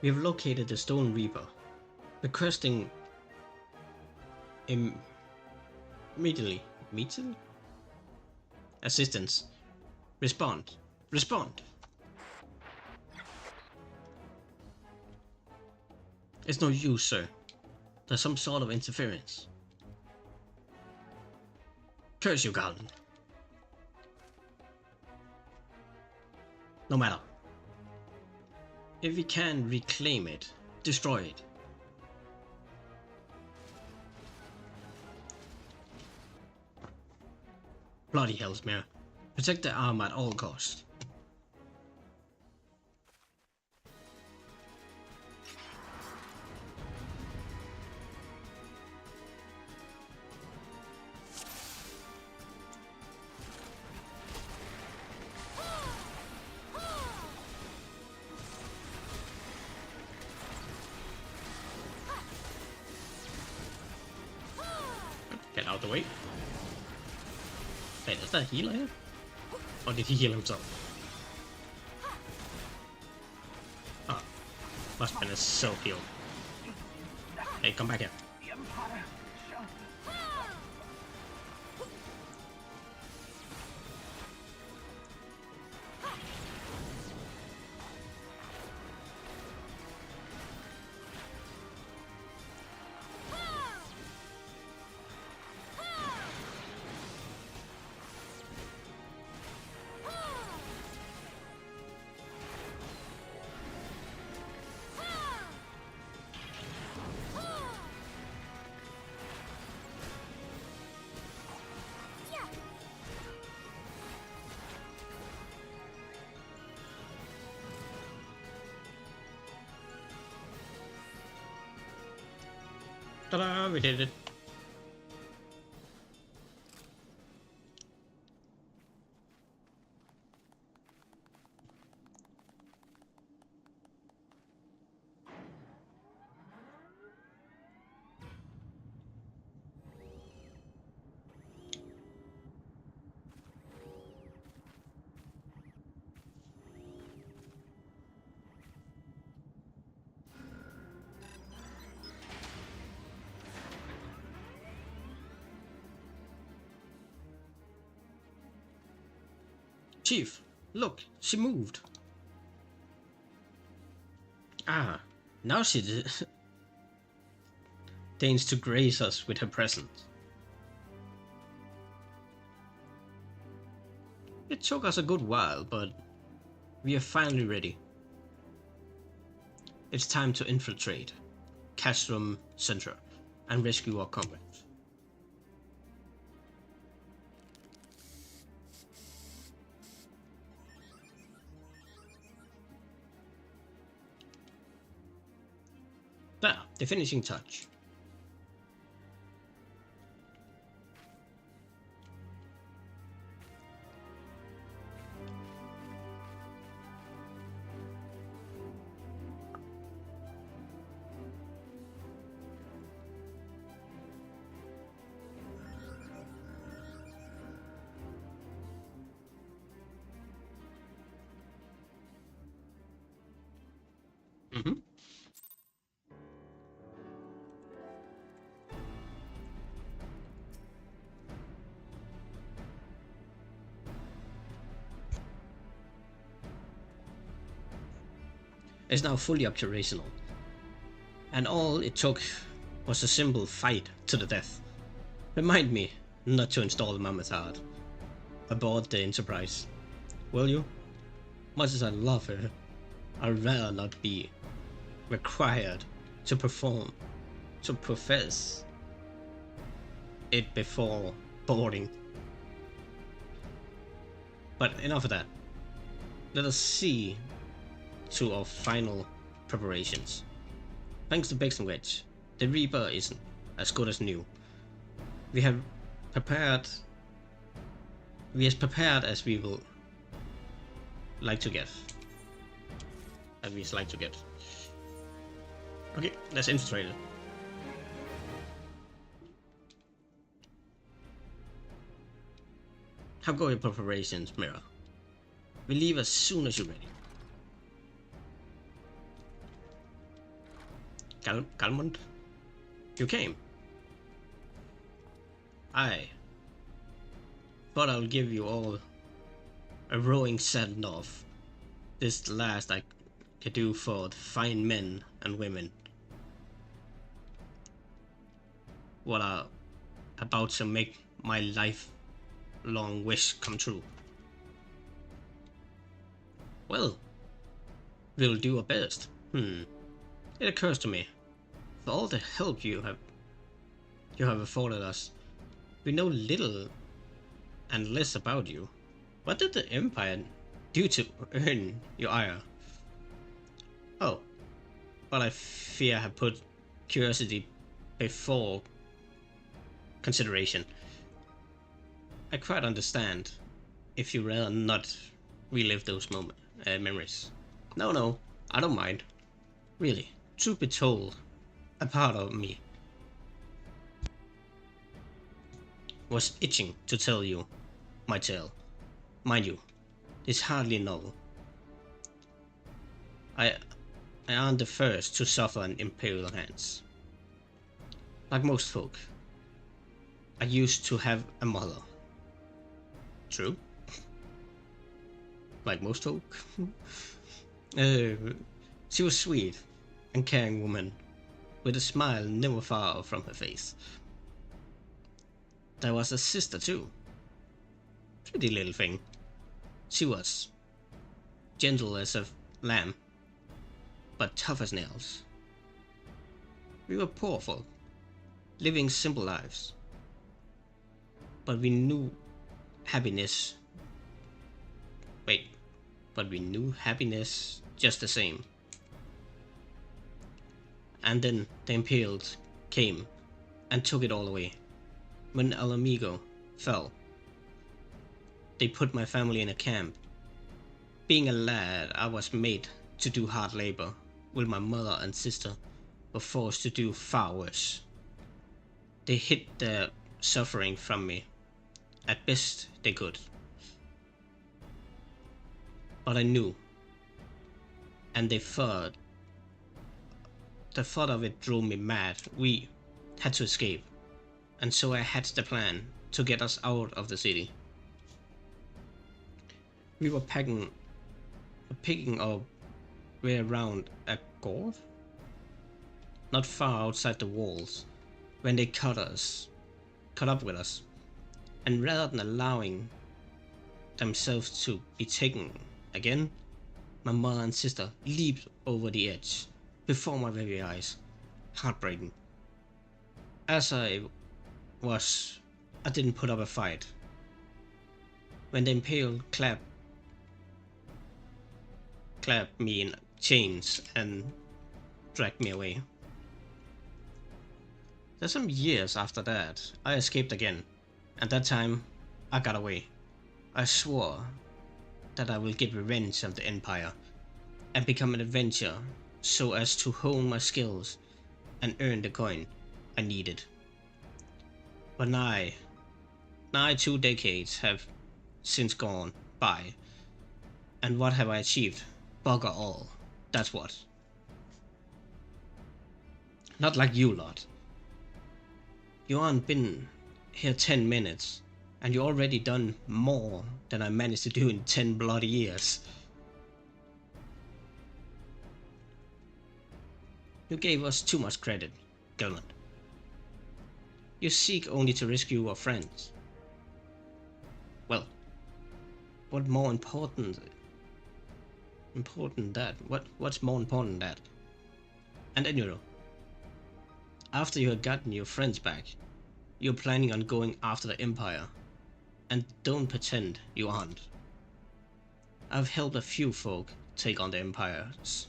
We have located the Stone Reaper, requesting immediately assistance. Respond. It's no use, sir. There's some sort of interference. Curse you, Garland. No matter. If we can reclaim it, destroy it. Bloody Hellsmere. Protect the arm at all costs. Get out of the way. Wait, is that a healer here? Or did he heal himself? Ah, must have been a self heal. Hey, come back here. Ta-da! We did it. Chief, look, she moved. Ah, now she deigns to grace us with her presence. It took us a good while, but we are finally ready. It's time to infiltrate Castrum Centre and rescue our comrades. There, the finishing touch. Mm-hmm. Is now fully operational, and all it took was a simple fight to the death. Remind me not to install the Mammoth Heart aboard the Enterprise, will you? Much as I love her, I'd rather not be required to profess it before boarding. But enough of that. Let us see to our final preparations. Thanks to Bix and Wedge, the Reaper isn't as good as new. We have prepared. We as prepared as we will like to get. Okay, let's infiltrate it. How go your preparations, Mira? We leave as soon as you're ready. Calmont? You came? Aye. But I'll give you all a rowing send off. This last I could do for the fine men and women. What are about to make my lifelong wish come true. Well, we'll do our best. It occurs to me, for all the help you have afforded us, we know little and less about you. What did the Empire do to earn your ire? Oh, but I fear I have put curiosity before consideration. I quite understand if you rather not relive those memories. No, I don't mind. Really, truth be told, a part of me was itching to tell you my tale. Mind you, it's hardly novel. I aren't the first to suffer in Imperial hands. Like most folk, I used to have a mother. True. Like most folk. She was sweet and caring woman, with a smile never far from her face. There was a sister too. Pretty little thing. She was gentle as a lamb, but tough as nails. We were poor folk, living simple lives, but we knew happiness. But we knew happiness just the same. And then the Imperials came and took it all away. When El Amigo fell, they put my family in a camp. Being a lad, I was made to do hard labor, while my mother and sister were forced to do far worse. They hid their suffering from me, at best they could. But I knew, and the thought of it drove me mad. We had to escape, and so I hatched the plan to get us out of the city. We were picking our way around a gorge, not far outside the walls, when they caught up with us, and rather than allowing themselves to be taken again, my mother and sister leaped over the edge before my very eyes. Heartbreaking. As I didn't put up a fight. When the Imperial clapped me in chains and dragged me away. There's some years after that, I escaped again, and that time I got away. I swore that I will get revenge of the Empire and become an adventurer so as to hone my skills and earn the coin I needed. But nigh 2 decades have since gone by, and what have I achieved? Bugger all, that's what. Not like you lot. You aren't been here 10 minutes, and you already done more than I managed to do in 10 bloody years. You gave us too much credit, Gilman. You seek only to rescue our friends. Well, what more important that? What's more important than that? And then, you know, after you have gotten your friends back, you're planning on going after the Empire, and don't pretend you aren't. I've helped a few folk take on the Empires,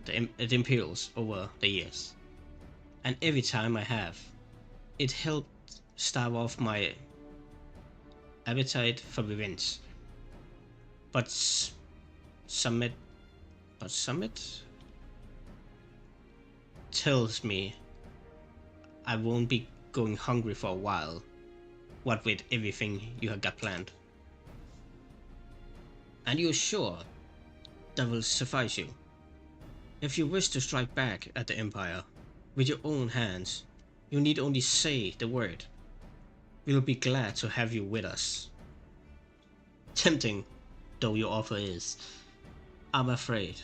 the Imperials over the years, and every time I have, it helped starve off my appetite for revenge. But Summit tells me I won't be going hungry for a while, what with everything you have got planned. And you're sure that will suffice you? If you wish to strike back at the Empire with your own hands, you need only say the word. We'll be glad to have you with us. Tempting though your offer is, I'm afraid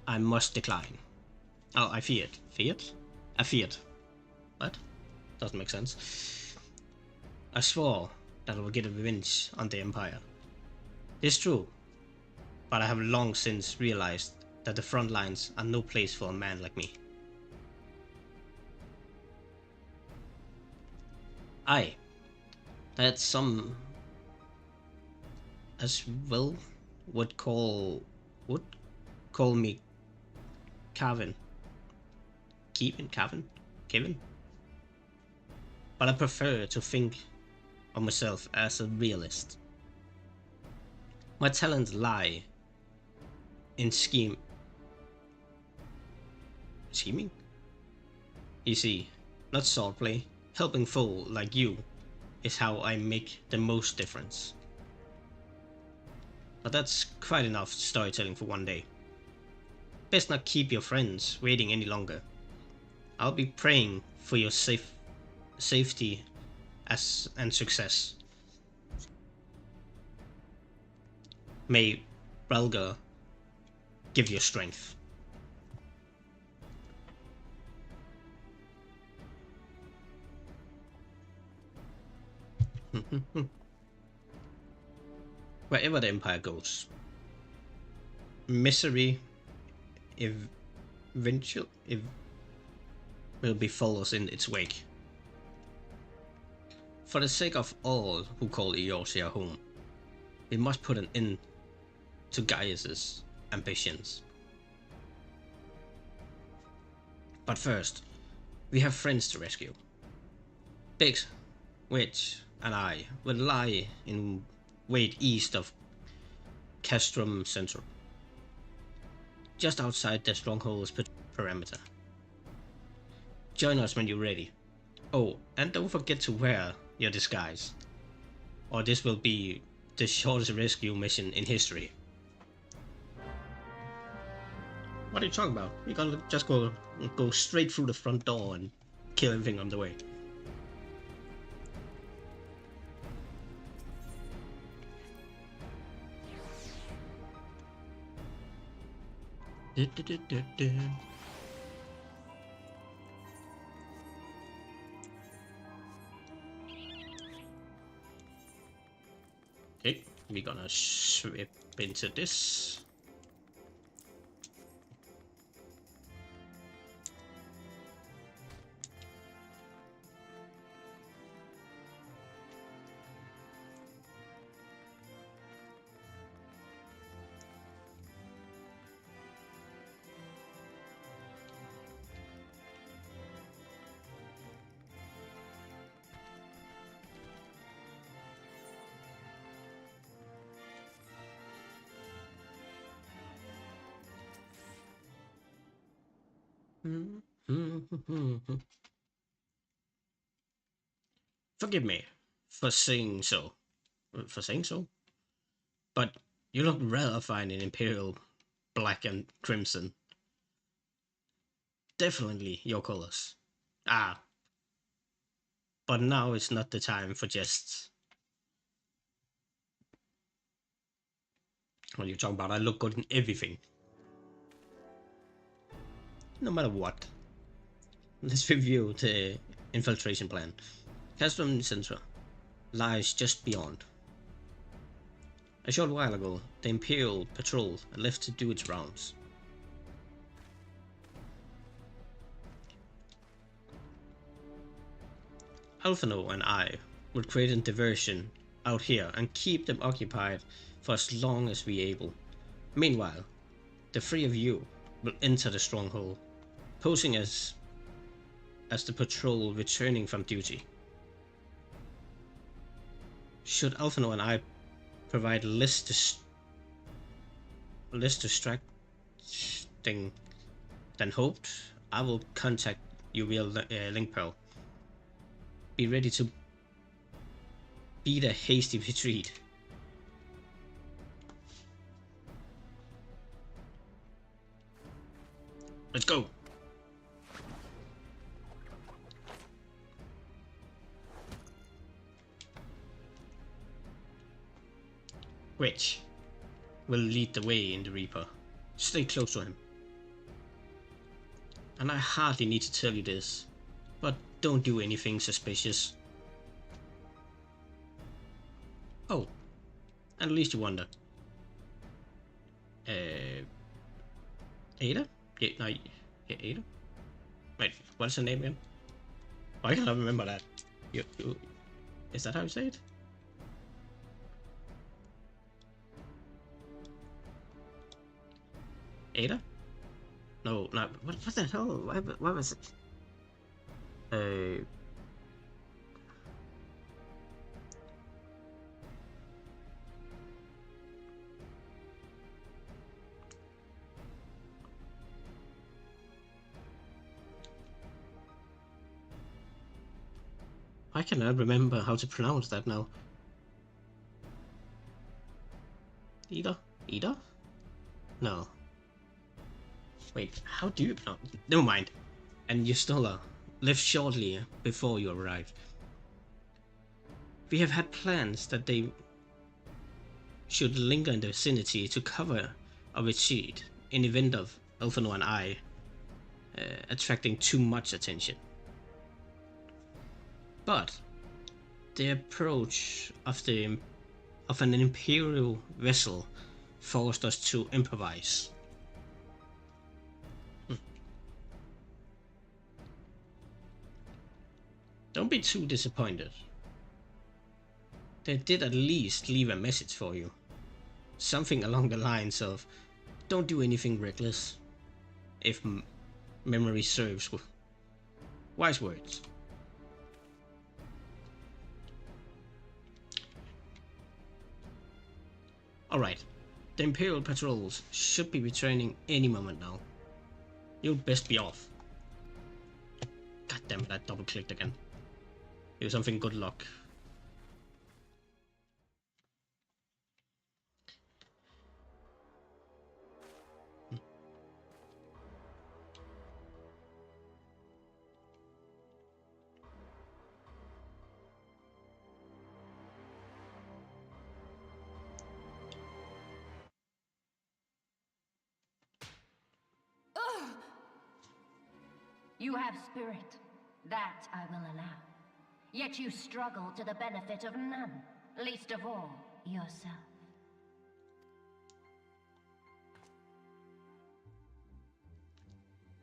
I must decline. Oh, I feared. Feared? I feared. What? Doesn't make sense. I swore that I would get revenge on the Empire. It's true, but I have long since realized that the front lines are no place for a man like me. Aye, that some as well would call me Kevin. But I prefer to think of myself as a realist. My talents lie in scheming. You see, not swordplay. Helping foe like you is how I make the most difference. But that's quite enough storytelling for one day. Best not keep your friends waiting any longer. I'll be praying for your safety and success. May Bralga give you strength. Wherever the Empire goes, misery eventually will befall us in its wake. For the sake of all who call Eorzea home, we must put an end to Gaius's ambitions. But first, we have friends to rescue. Biggs, Witch, and I will lie in wait east of Castrum Central, just outside the stronghold's perimeter. Join us when you're ready. Oh, and don't forget to wear your disguise, or this will be the shortest rescue mission in history. What are you talking about? You're gonna just go straight through the front door and kill everything on the way. Okay, we're gonna swip into this. Forgive me for saying so. For saying so? But you look rather fine in Imperial black and crimson. Definitely your colors. Ah, but now is not the time for jests. What are you talking about? I look good in everything. No matter what. Let's review the infiltration plan. Castrum Central lies just beyond. A short while ago, the Imperial patrol left to do its rounds. Alphano and I will create a diversion out here and keep them occupied for as long as we are able. Meanwhile, the three of you will enter the stronghold, posing as the patrol returning from duty. Should Alphano and I provide less distracting than hoped, I will contact you via link pearl. Be ready to beat a hasty retreat. Let's go. Which will lead the way in the Reaper. Stay close to him. And I hardly need to tell you this, but don't do anything suspicious. Oh, and at least you wonder. Ada? Yeah, no, yeah, Ada? Wait, what's her name again? Why can't I remember that? Is that how you say it? Ada? No, no, what the hell? What was it? I cannot remember how to pronounce that now. Ida? Ida? No. Wait, how do you pronounce it? Never mind. And Yustola left shortly before you arrived. We have had plans that they should linger in the vicinity to cover a retreat in event of Alphano and I attracting too much attention. But the approach of an Imperial vessel forced us to improvise. Don't be too disappointed. They did at least leave a message for you. Something along the lines of, don't do anything reckless, if memory serves. Wise words. Alright, the Imperial patrols should be returning any moment now. You'd best be off. God damn it, I double clicked again. Do something good luck. You have spirit. That I will allow. Yet you struggle to the benefit of none, least of all, yourself.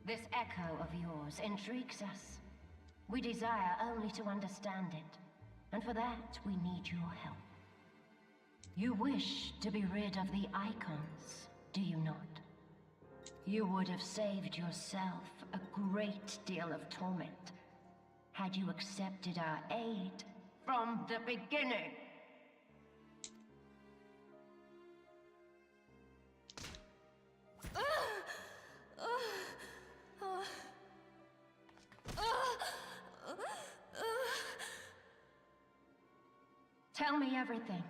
This echo of yours intrigues us. We desire only to understand it, and for that we need your help. You wish to be rid of the icons, do you not? You would have saved yourself a great deal of torment had you accepted our aid from the beginning. Tell me everything,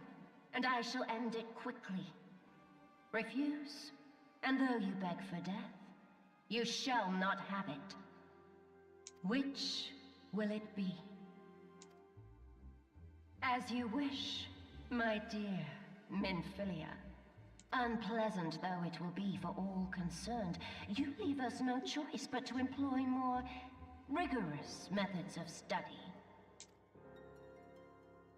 and I shall end it quickly. Refuse, and though you beg for death, you shall not have it. Which will it be? As you wish, my dear Minfilia. Unpleasant though it will be for all concerned, you leave us no choice but to employ more rigorous methods of study.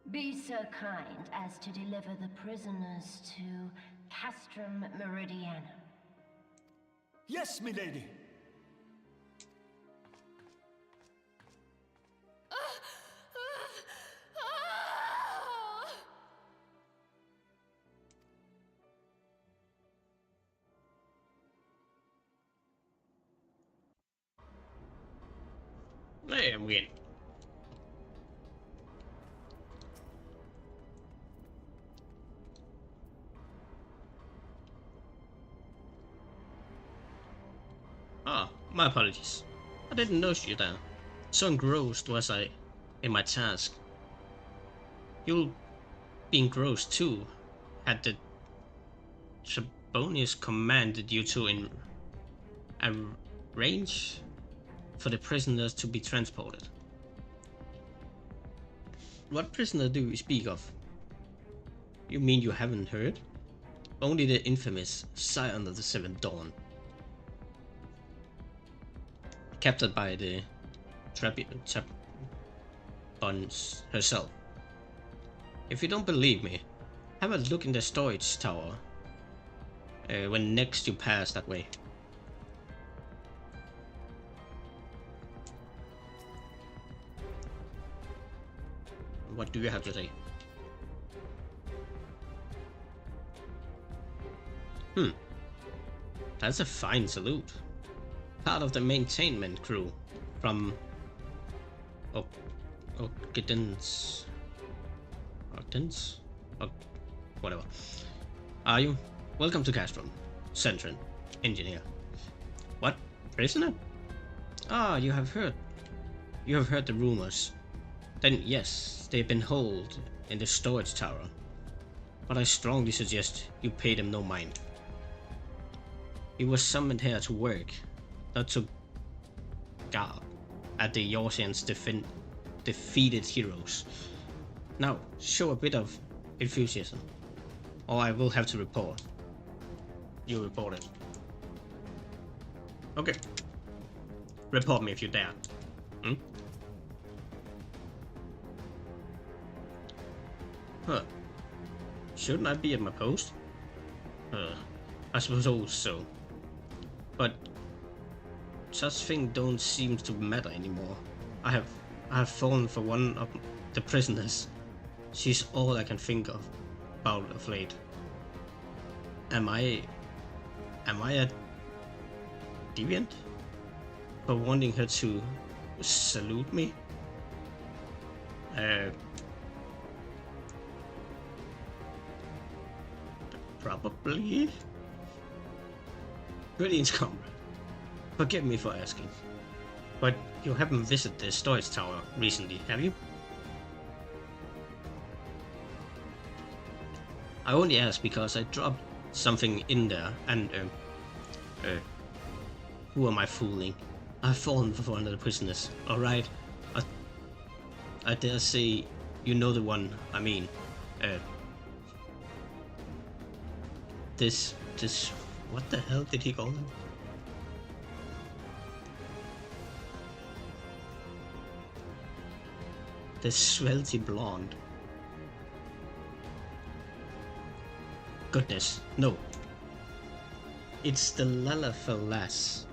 Be so kind as to deliver the prisoners to Castrum Meridianum. Yes, milady. Hey, I'm in. Ah, my apologies. I didn't notice you there. So engrossed was I in my task. You'll be engrossed too, had the Trebonius commanded you to arrange for the prisoners to be transported. What prisoner do you speak of? You mean you haven't heard? Only the infamous Scion of the Seventh Dawn. Captured by the Trebons herself. If you don't believe me, have a look in the storage tower when next you pass that way. What do you have to say? That's a fine salute. Part of the maintainment crew from Awakens. Whatever. Are you? Welcome to Castrum. Centron. Engineer. What? Prisoner? Ah, you have heard the rumors. Then yes, they've been held in the storage tower. But I strongly suggest you pay them no mind. He was summoned here to work, not to guard at the Yorsians' defeated heroes. Now, show a bit of enthusiasm, or I will have to report. You report it. Okay. Report me if you dare. Huh. Shouldn't I be at my post? I suppose so. But such things don't seem to matter anymore. I have fallen for one of the prisoners. She's all I can think about of late. Am I a deviant for wanting her to salute me? Probably. Greetings, comrade. Forgive me for asking, but you haven't visited the storage tower recently, have you? I only ask because I dropped something in there, and who am I fooling? I've fallen for one of the prisoners. All right, I dare say you know the one I mean. This, what the hell did he call him? The swelty blonde. Goodness, no. It's the Lalafell lass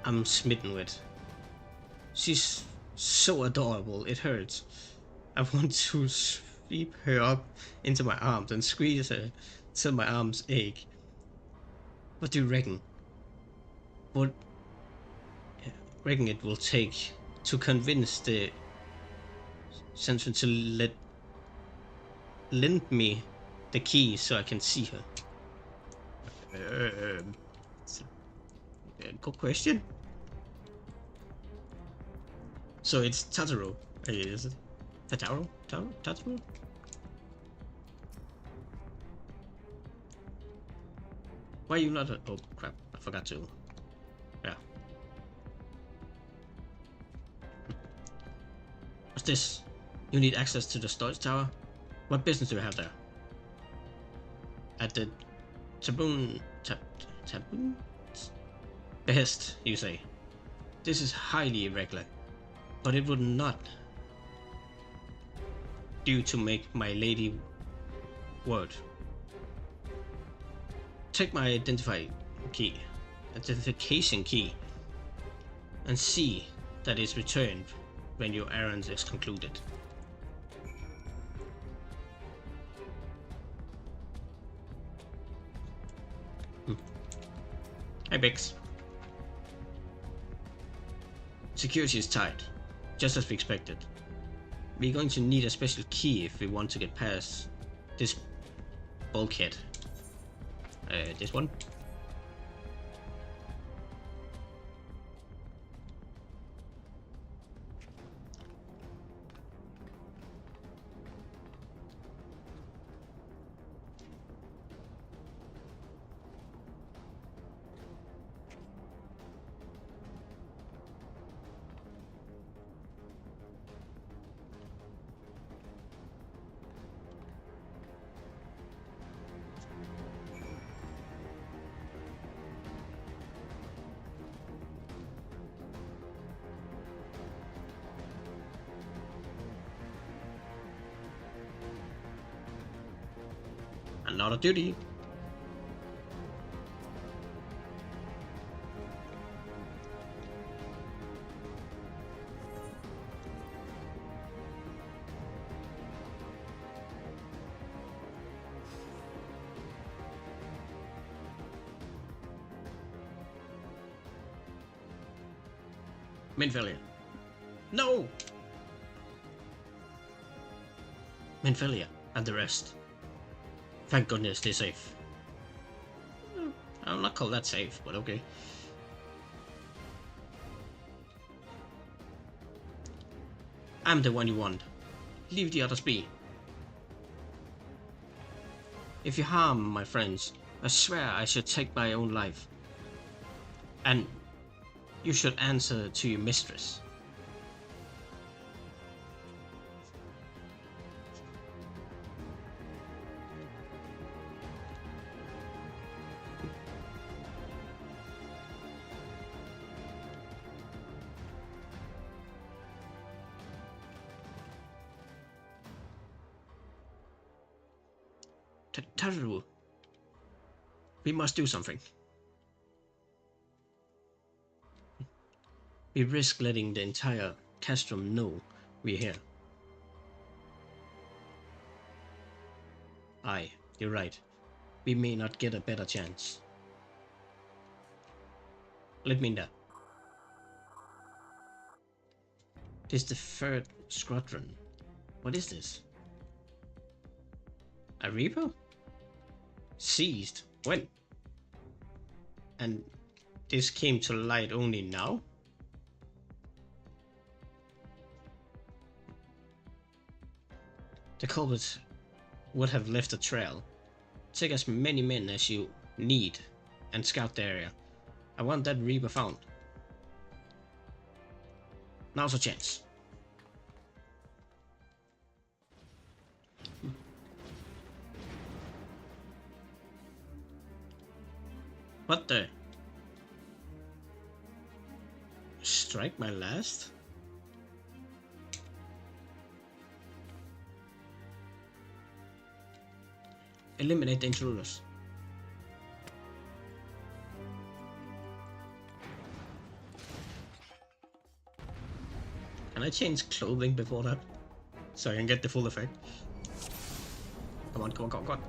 I'm smitten with. She's so adorable, it hurts. I want to sweep her up into my arms and squeeze her till my arms ache. What do you reckon? What reckon it will take to convince the Sentry to lend me the key so I can see her? Good question. So it's Tataru. Is it Tataru? Tataru? Why are you not? Oh crap! I forgot to. Yeah. What's this? You need access to the storage tower. What business do you have there? At the Taboon behest, you say? This is highly irregular, but it would not do to make my lady word. Take my identification key, and see that it's returned when your errand is concluded. Hi, Bix. Security is tight, just as we expected. We're going to need a special key if we want to get past this bulkhead. This one. Another duty. Minfelia. No! Minfelia and the rest. Thank goodness they're safe. I'll not call that safe, but okay. I'm the one you want. Leave the others be. If you harm my friends, I swear I should take my own life. And you should answer to your mistress. Tataru, we must do something. We risk letting the entire castrum know we're here. Aye, you're right. We may not get a better chance. Let me know. This is the third squadron. What is this? A Reaper? Seized? When? And this came to light only now? The culprits would have left a trail. Take as many men as you need and scout the area. I want that Reaper found. Now's a chance. What the? Strike my last? Eliminate the intruders. Can I change clothing before that? So I can get the full effect? Come on, come on, come on, come on.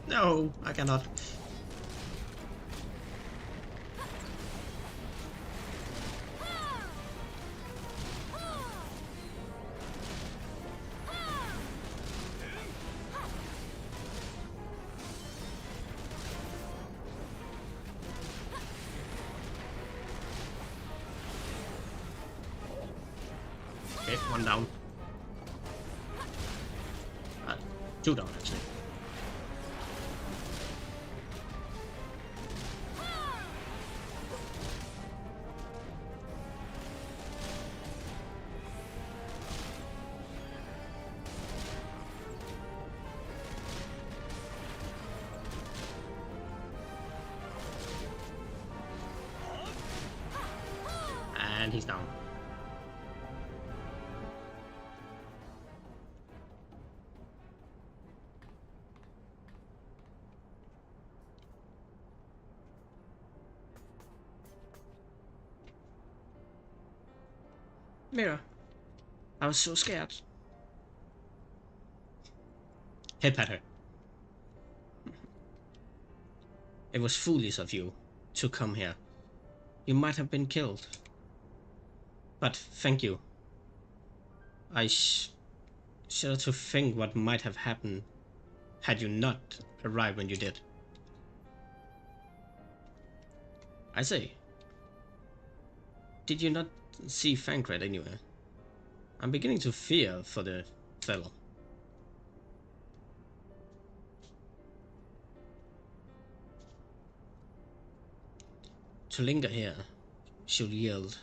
No, I cannot. Okay, one down. Two down, actually. And he's down. Mirror, I was so scared. Head pat her. It was foolish of you to come here. You might have been killed. But thank you. I shudder to think what might have happened had you not arrived when you did. I say, did you not see Thancred anywhere? I'm beginning to fear for the fellow. To linger here should yield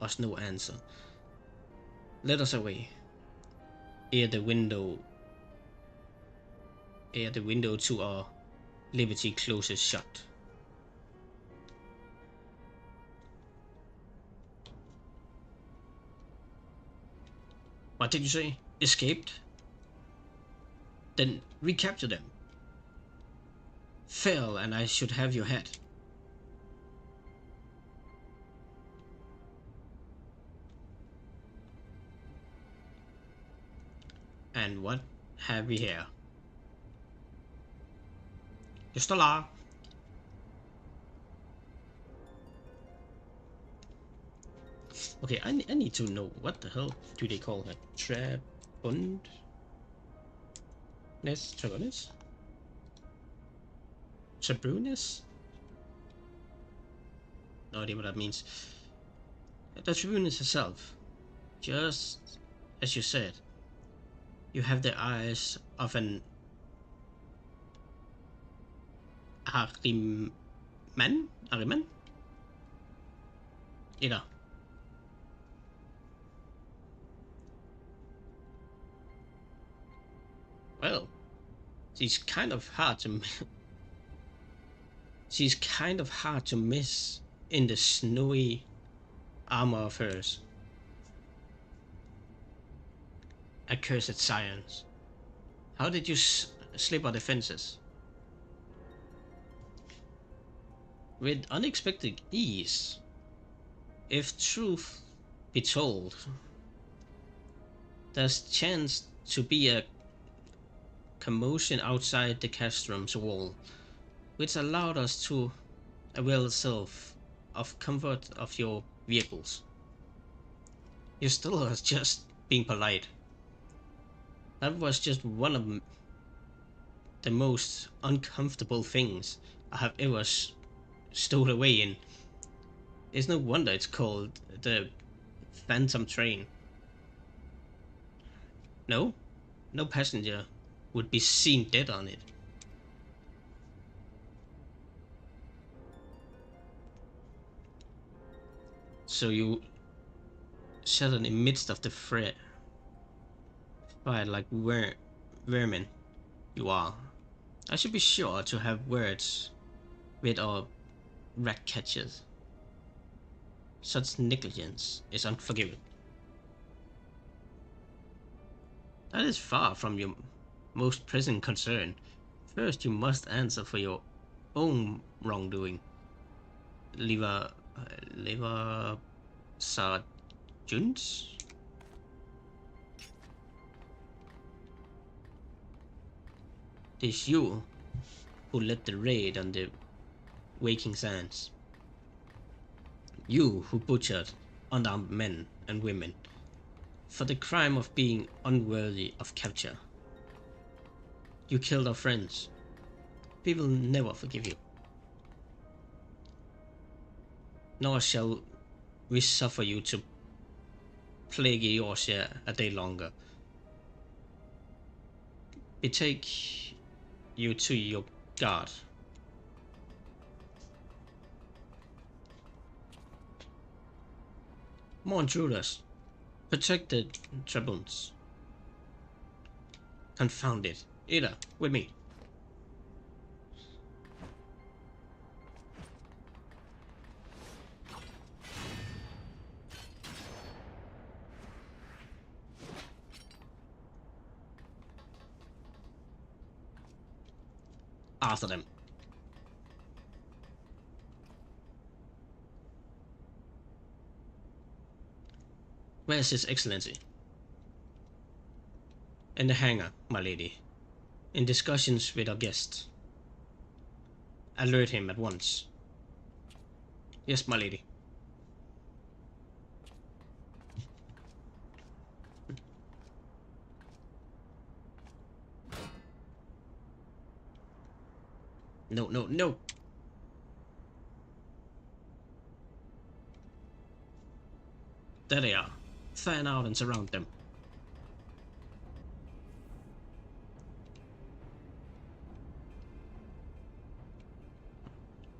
us no answer. Let us away, ere the window to our liberty closes shut. What did you say? Escaped? Then recapture them. Fail, and I should have your head. And what have we here? Just a law. Okay, I need to know what the hell do they call her? Trabundness? Trabundness? Trabunus? No idea what that means. The Trabunus herself. Just as you said. You have the eyes of an Ahriman? Ahriman? Either. Well, she's kind of hard to miss in the snowy armor of hers. Accursed science. How did you slip our defenses? With unexpected ease. If truth be told, there's chance to be a commotion outside the castrum's wall, which allowed us to avail ourselves of comfort of your vehicles. You still are just being polite. That was just one of the most uncomfortable things I have ever stowed away in. It's no wonder it's called the Phantom Train. No passenger would be seen dead on it. So you sat in the midst of the fire like vermin you are. I should be sure to have words with our rat catchers. Such negligence is unforgivable. That is far from your most present concern. First, you must answer for your own wrongdoing. Liver Sergeant? It is you who led the raid on the Waking Sands. You who butchered unarmed men and women for the crime of being unworthy of capture. You killed our friends. We will never forgive you. Nor shall we suffer you to plague Eorzea a day longer. Betake you to your guard. More intruders. Protect the tribunes. Confound it. Ida, with me. After them. Where is His Excellency? In the hangar, my lady. In discussions with our guest. Alert him at once. Yes, my lady. No, no, no! There they are. Fan out and surround them.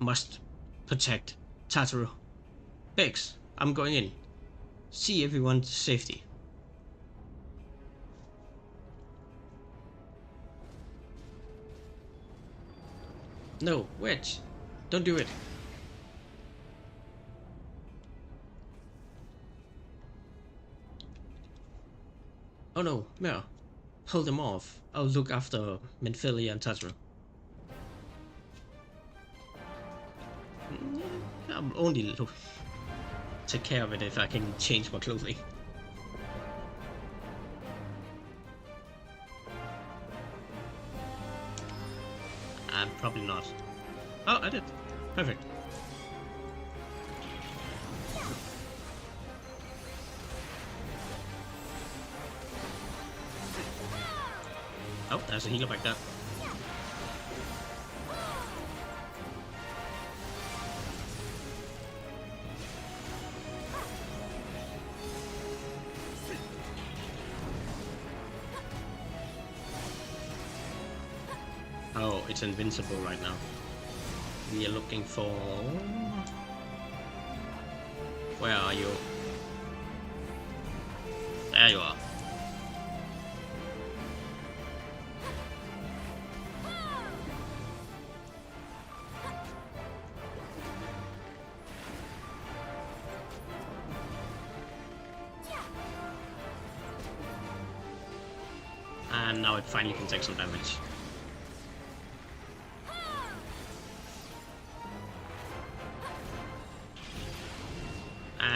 Must protect Tataru. Biggs, I'm going in. See everyone's safety. No, Wedge. Don't do it. Oh no, Mare. Hold them off. I'll look after Menphelia and Tataru. I'll only take care of it if I can change my clothing. Probably not. Oh, I did. Perfect. Oh, there's a healer back there. Oh, it's invincible right now. We are looking for... Where are you? There you are. And now it finally can take some damage.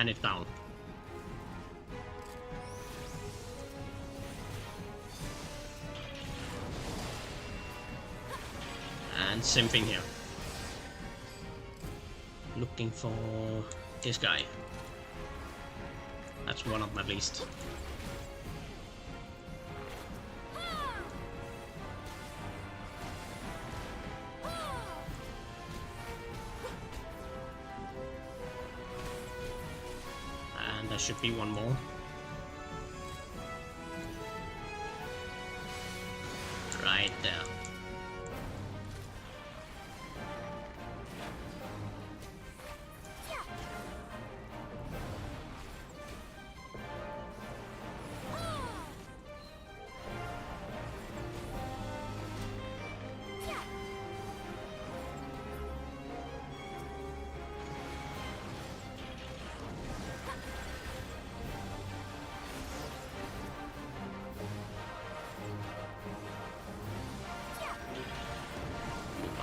And it's down. And same thing here. Looking for this guy. That's one of them at least. There should be one more. Right there.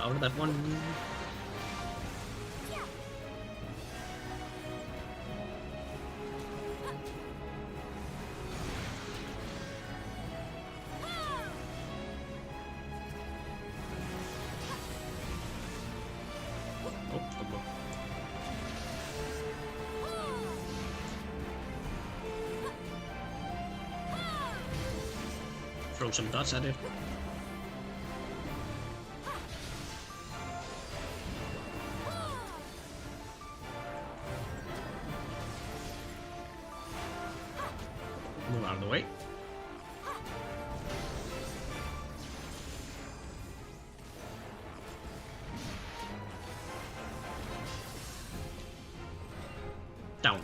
out of that one. Oh, come on. Throw some dots at it. Move out of the way. Down.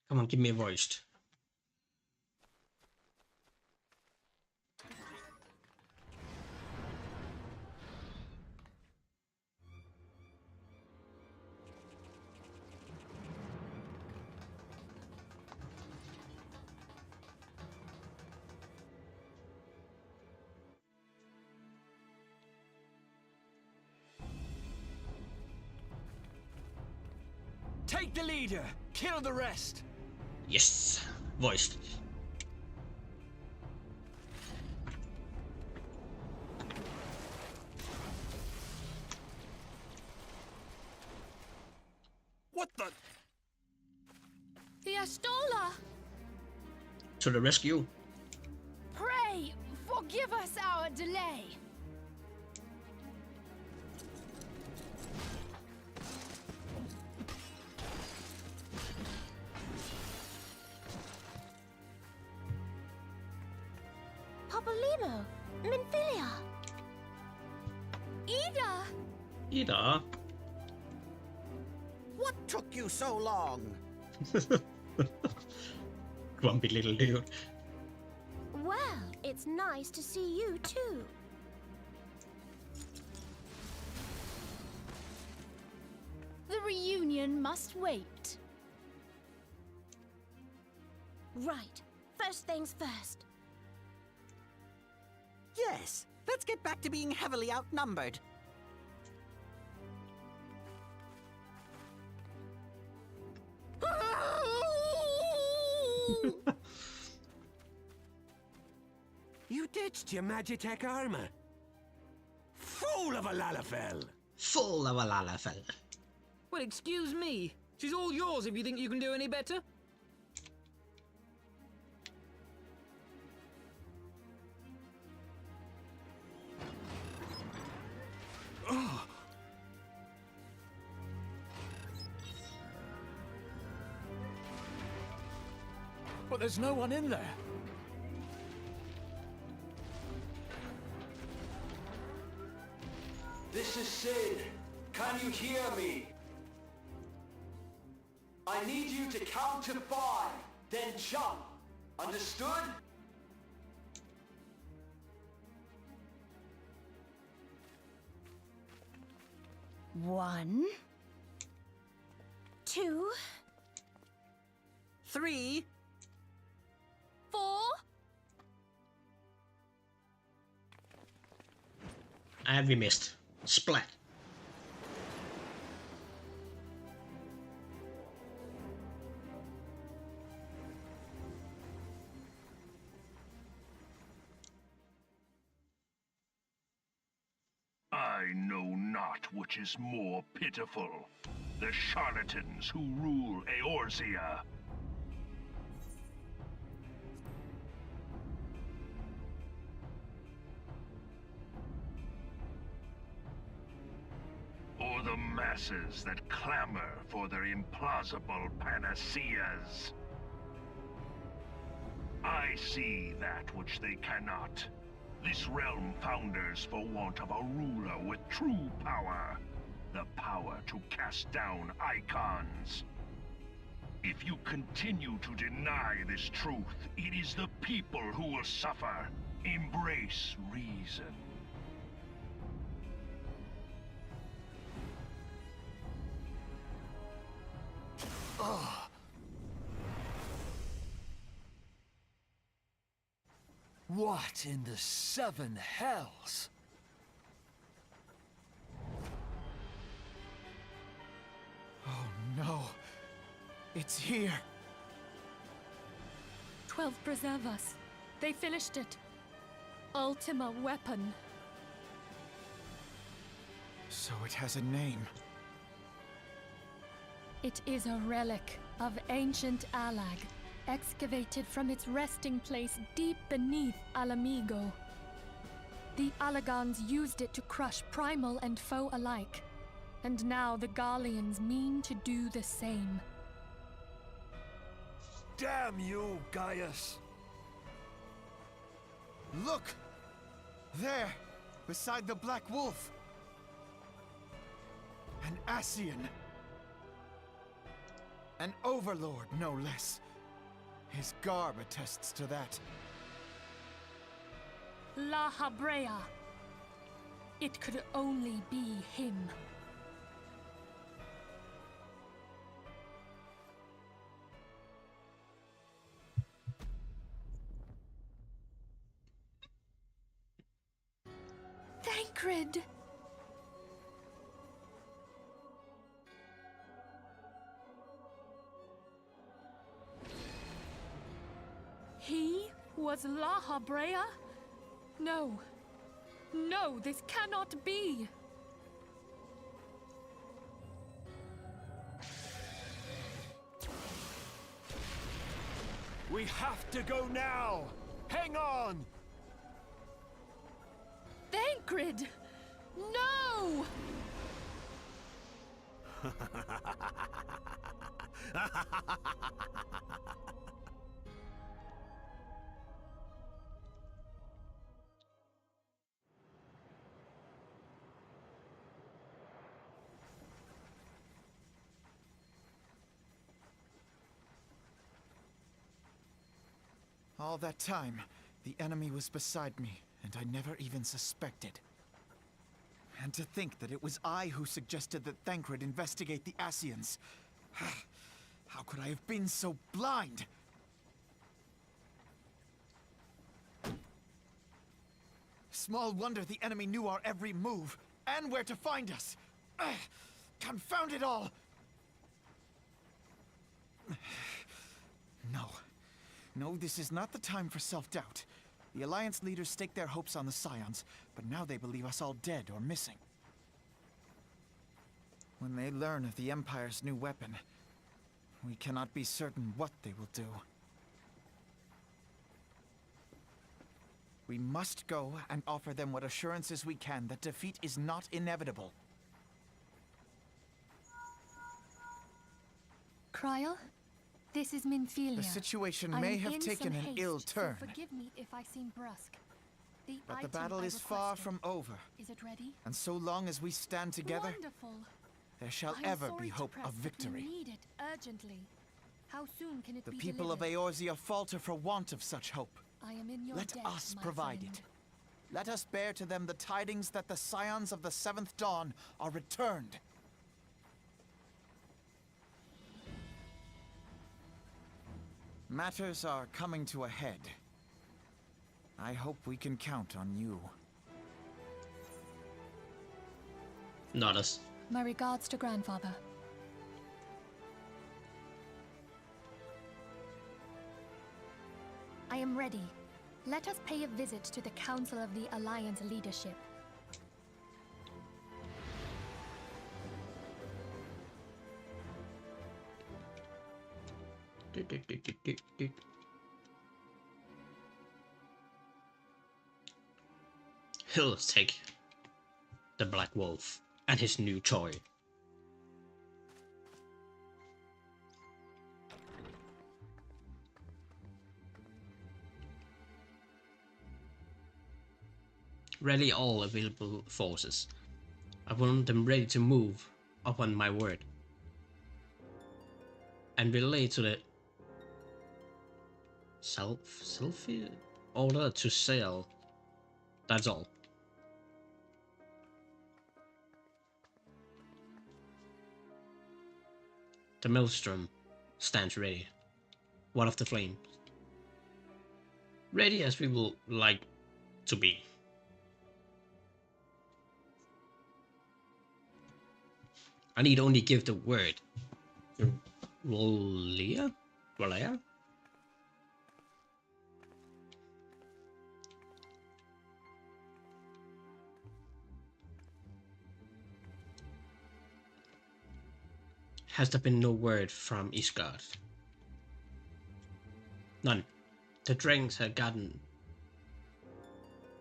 Come on, give me a voiced. Take the leader, kill the rest. Yes, voiced. What the? The Astola! To the rescue. Pray, forgive us our delay. Papolino, Minfilia. Ida! Ida. What took you so long? Grumpy little dude. Well, it's nice to see you too. The reunion must wait. Right. First things first. Yes, let's get back to being heavily outnumbered. You ditched your Magitech armor. Fool of a Lalafell! Full of a lalafell. Well, excuse me. She's all yours if you think you can do any better. But there's no one in there. This is Sid. Can you hear me? I need you to count to 5, then jump. Understood? One, 2, 3. 4. And we missed. Splat. I know not which is more pitiful, the charlatans who rule Eorzea, or the masses that clamor for their implausible panaceas. I see that which they cannot. This realm founders for want of a ruler with true power. The power to cast down icons. If you continue to deny this truth, it is the people who will suffer. Embrace reason. What in the seven hells? Oh no. It's here. 12 preserve us. They finished it. Ultima weapon. So it has a name. It is a relic of ancient Alag, excavated from its resting place deep beneath Alamigo. The Alagans used it to crush primal and foe alike, and now the Garleans mean to do the same. Damn you, Gaius! Look! There, beside the Black Wolf. An Ascian. An overlord, no less. His garb attests to that. La Habrea. It could only be him. Thancred! He was La Habrea? No. No, this cannot be! We have to go now! Hang on! Thancred! No! All that time, the enemy was beside me, and I never even suspected. And to think that it was I who suggested that Thancred investigate the Ascians. How could I have been so blind? Small wonder the enemy knew our every move, and where to find us. Confound it all! No. No, this is not the time for self-doubt. The Alliance leaders staked their hopes on the Scions, but now they believe us all dead or missing. When they learn of the Empire's new weapon, we cannot be certain what they will do. We must go and offer them what assurances we can that defeat is not inevitable. Kryl? This is Minfilia. The situation I may am have in taken some an haste, ill so turn. forgive me if I seem brusque. The But the item battle I is far requested. from over. Is it ready? And so long as we stand together, Wonderful. there shall I'm ever sorry be to hope press, of but victory. we need it urgently. How soon can it The be people of delivered? Eorzea falter for want of such hope. I am in your Let debt, us my provide friend. it. Let us bear to them the tidings that the Scions of the Seventh Dawn are returned. Matters are coming to a head. I hope we can count on you. Not us. My regards to grandfather. I am ready. Let us pay a visit to the Council of the Alliance leadership. He'll take the Black Wolf and his new toy. Rally all available forces. I want them ready to move upon my word. And relay to the selfie order to sail. That's all. The Maelstrom stands ready. What of the flames? ready as we will like to be. I need only give the word. Rolia? Has there been no word from Isgard? None. The dragons had gotten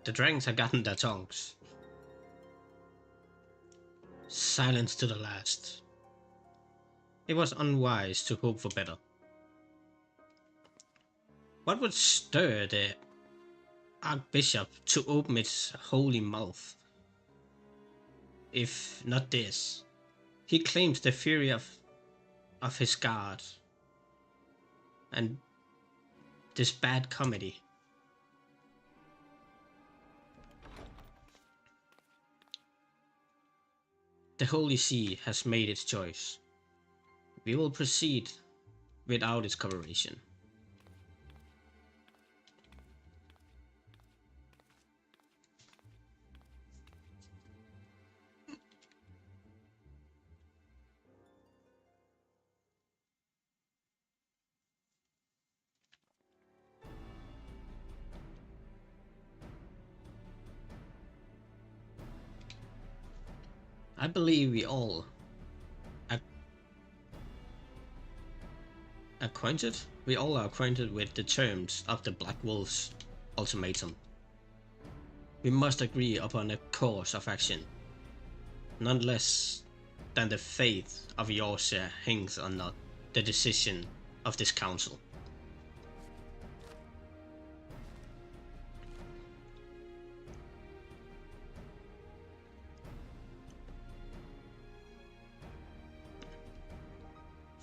their tongues. Silence to the last. It was unwise to hope for better. What would stir the Archbishop to open its holy mouth? If not this. He claims the fury of his god. And this bad comedy. The Holy See has made its choice. We will proceed without its cooperation. I believe we all We all are acquainted with the terms of the Black Wolf's ultimatum. We must agree upon a course of action, none less than the fate of Eorzea hangs on the decision of this council.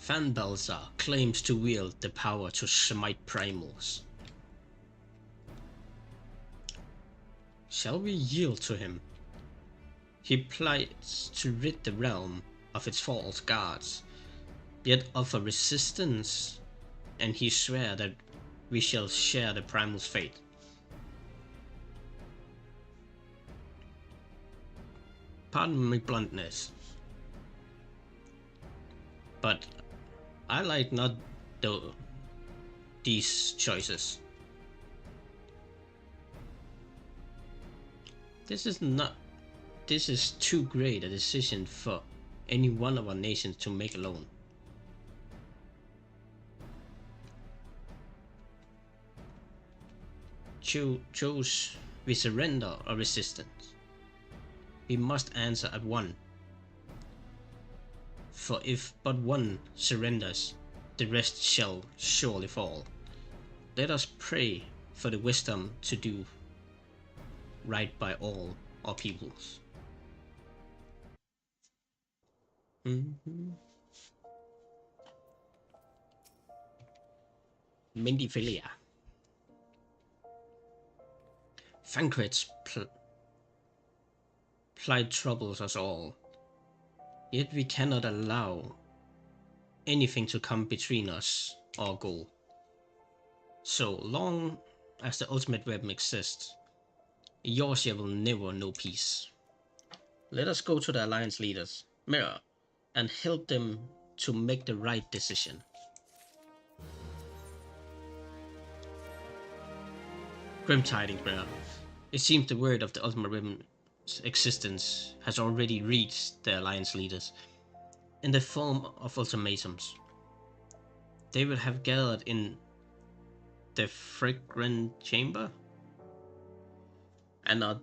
Fanbalzar claims to wield the power to smite primals. Shall we yield to him? He plights to rid the realm of its false gods, yet offer resistance, and he swears that we shall share the primal's fate. Pardon my bluntness, but I like not these choices. This is too great a decision for any one of our nations to make alone. Choose we surrender or resistance. We must answer at one. For if but one surrenders, the rest shall surely fall. Let us pray for the wisdom to do right by all our peoples. Mendiphilia. Thancred's plight troubles us all. Yet we cannot allow anything to come between us or our goal. So long as the ultimate weapon exists, Eorzea will never know peace. Let us go to the Alliance leaders, Mirror, and help them to make the right decision. Grim tidings, Mirror. It seems the word of the ultimate weapon's existence has already reached the Alliance leaders in the form of ultimatums. They will have gathered in the fragrant chamber and are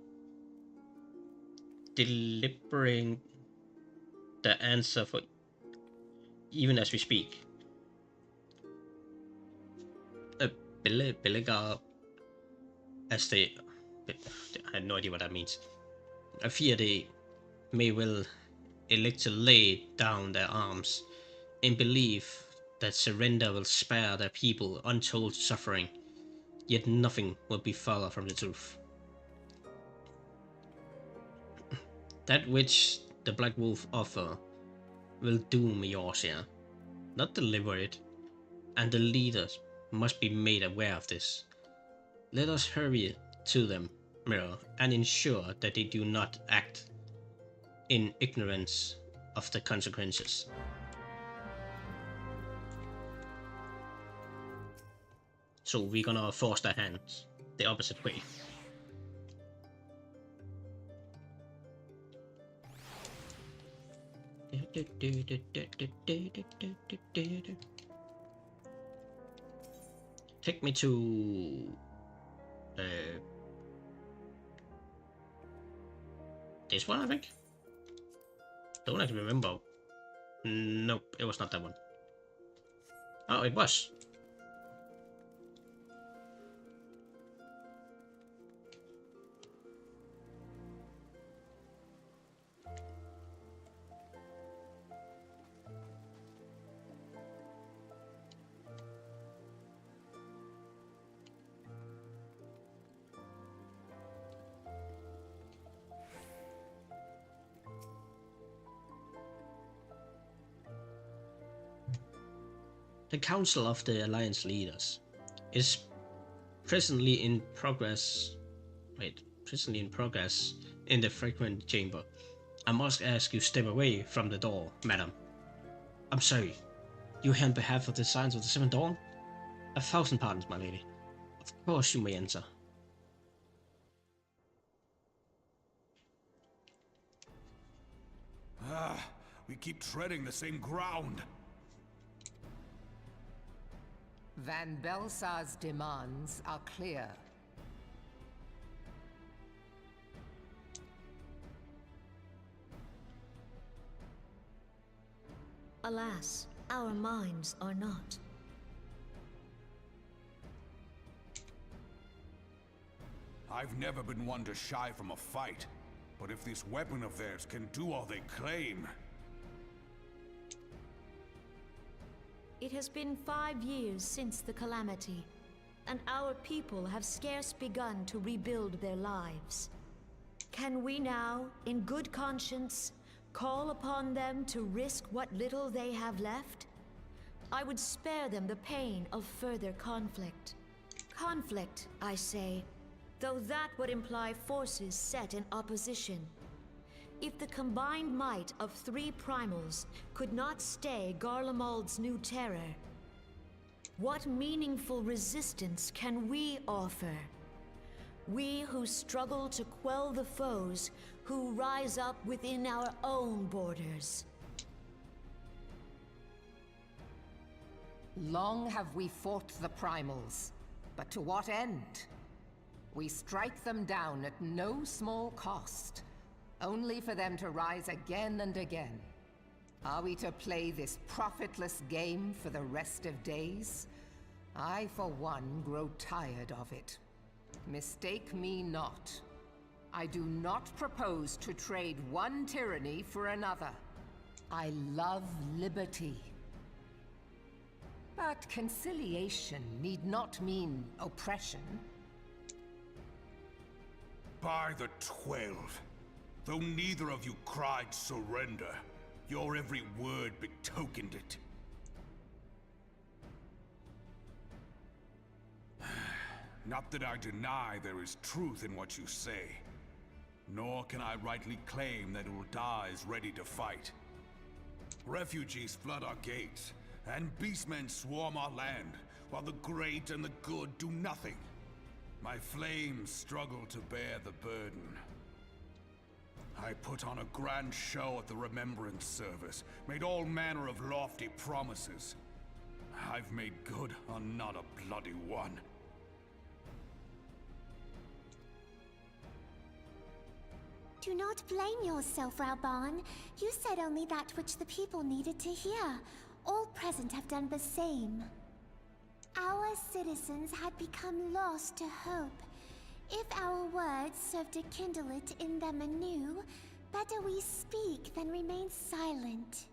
deliberating the answer for even as we speak. Belegar, as they... I have no idea what that means. I fear they may well elect to lay down their arms in belief that surrender will spare their people untold suffering, yet nothing will be further from the truth. That which the Black Wolf offer will doom Eorzea, not deliver it, and the leaders must be made aware of this. Let us hurry to them, Mirror, and ensure that they do not act in ignorance of the consequences. So we're gonna force their hands the opposite way. Take me to this one, I think. Don't actually remember. Nope, it was not that one. Oh, it was. The Council of the Alliance Leaders is presently in progress. Presently in progress in the frequent chamber. I must ask you step away from the door, madam. I'm sorry. You here on behalf of the Science of the Seventh Dawn? 1,000 pardons, my lady. Of course you may enter. We keep treading the same ground. Van Belsar's demands are clear. Alas, our minds are not. I've never been one to shy from a fight, but if this weapon of theirs can do all they claim... It has been 5 years since the calamity, and our people have scarce begun to rebuild their lives. Can we now, in good conscience, call upon them to risk what little they have left? I would spare them the pain of further conflict. Conflict, I say, though that would imply forces set in opposition. If the combined might of 3 primals could not stay Garlemald's new terror, what meaningful resistance can we offer? We who struggle to quell the foes who rise up within our own borders. Long have we fought the primals, but to what end? We strike them down at no small cost, only for them to rise again and again. Are we to play this profitless game for the rest of days? I, for one, grow tired of it. Mistake me not. I do not propose to trade one tyranny for another. I love liberty. But conciliation need not mean oppression. By the 12, though neither of you cried surrender, your every word betokened it. Not that I deny there is truth in what you say, nor can I rightly claim that Ul'dah is ready to fight. Refugees flood our gates, and beastmen swarm our land, while the great and the good do nothing. My flames struggle to bear the burden. I put on a grand show at the Remembrance Service, made all manner of lofty promises. I've made good on not a bloody one. Do not blame yourself, Rauban. You said only that which the people needed to hear. All present have done the same. Our citizens had become lost to hope. If our words serve to kindle it in them anew, better we speak than remain silent.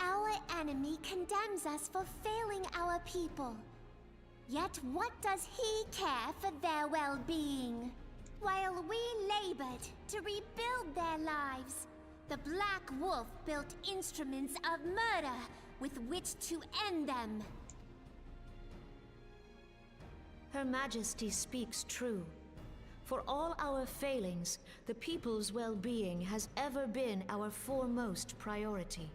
Our enemy condemns us for failing our people. Yet what does he care for their well-being? While we labored to rebuild their lives, the Black Wolf built instruments of murder with which to end them. Her Majesty speaks true. For all our failings, the people's well-being has ever been our foremost priority.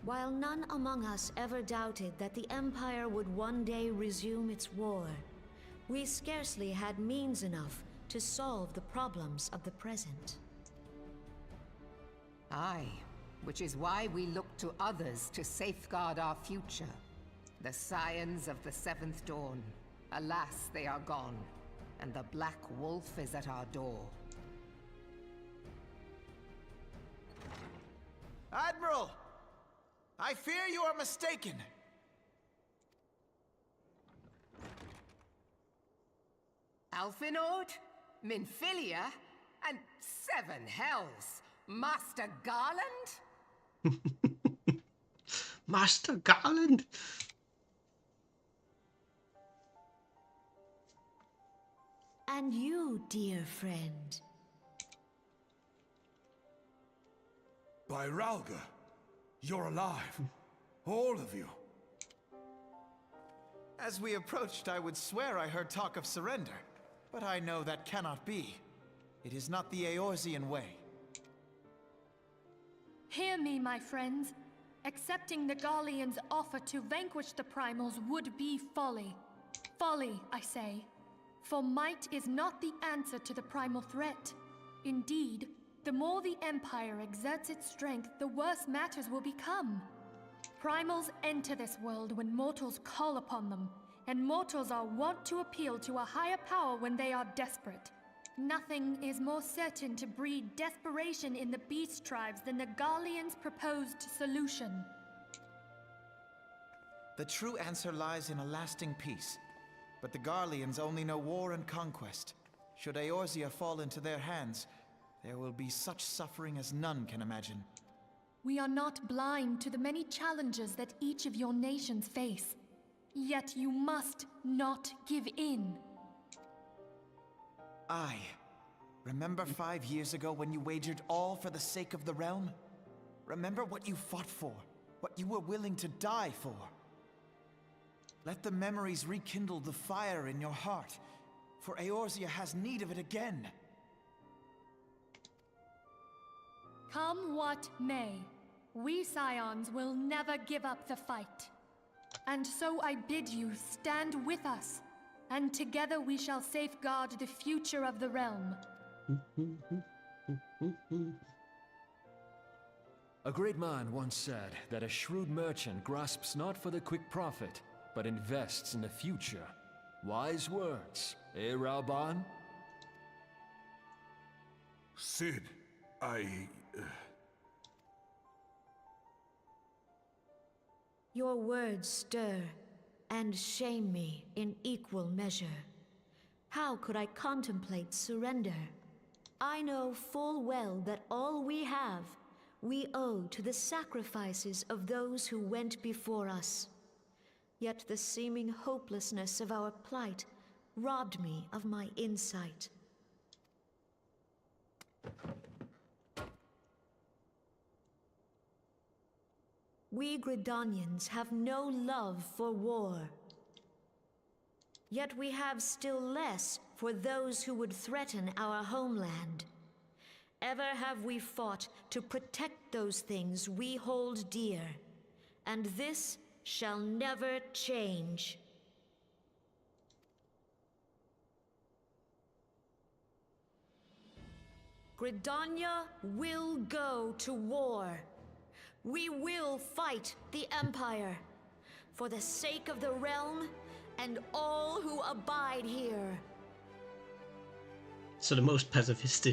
While none among us ever doubted that the Empire would one day resume its war, we scarcely had means enough to solve the problems of the present. Aye, which is why we look to others to safeguard our future. The Scions of the Seventh Dawn. Alas, they are gone, and the Black Wolf is at our door. Admiral! I fear you are mistaken. Alphinaud, Minfilia, and Seven Hells. Master Garland? Master Garland? And you, dear friend. By Ralga, you're alive. All of you. As we approached, I would swear I heard talk of surrender. But I know that cannot be. It is not the Eorzean way. Hear me, my friends. Accepting the Garleans' offer to vanquish the Primals would be folly. Folly, I say. For might is not the answer to the primal threat. Indeed, the more the Empire exerts its strength, the worse matters will become. Primals enter this world when mortals call upon them, and mortals are wont to appeal to a higher power when they are desperate. Nothing is more certain to breed desperation in the beast tribes than the Garleans' proposed solution. The true answer lies in a lasting peace. But the Garleans only know war and conquest. Should Eorzea fall into their hands, there will be such suffering as none can imagine. We are not blind to the many challenges that each of your nations face. Yet you must not give in. Aye. Remember 5 years ago when you wagered all for the sake of the realm? Remember what you fought for, what you were willing to die for. Let the memories rekindle the fire in your heart, for Eorzea has need of it again. Come what may, we Scions will never give up the fight. And so I bid you stand with us, and together we shall safeguard the future of the realm. A great man once said that a shrewd merchant grasps not for the quick profit, but invests in the future. Wise words, eh, Rauban? Sid, Your words stir and shame me in equal measure. How could I contemplate surrender? I know full well that all we have, we owe to the sacrifices of those who went before us. Yet the seeming hopelessness of our plight robbed me of my insight. We Gridanians have no love for war. Yet we have still less for those who would threaten our homeland. Ever have we fought to protect those things we hold dear, and this shall never change. Gridania will go to war. We will fight the Empire for the sake of the realm and all who abide here. So the most pacifist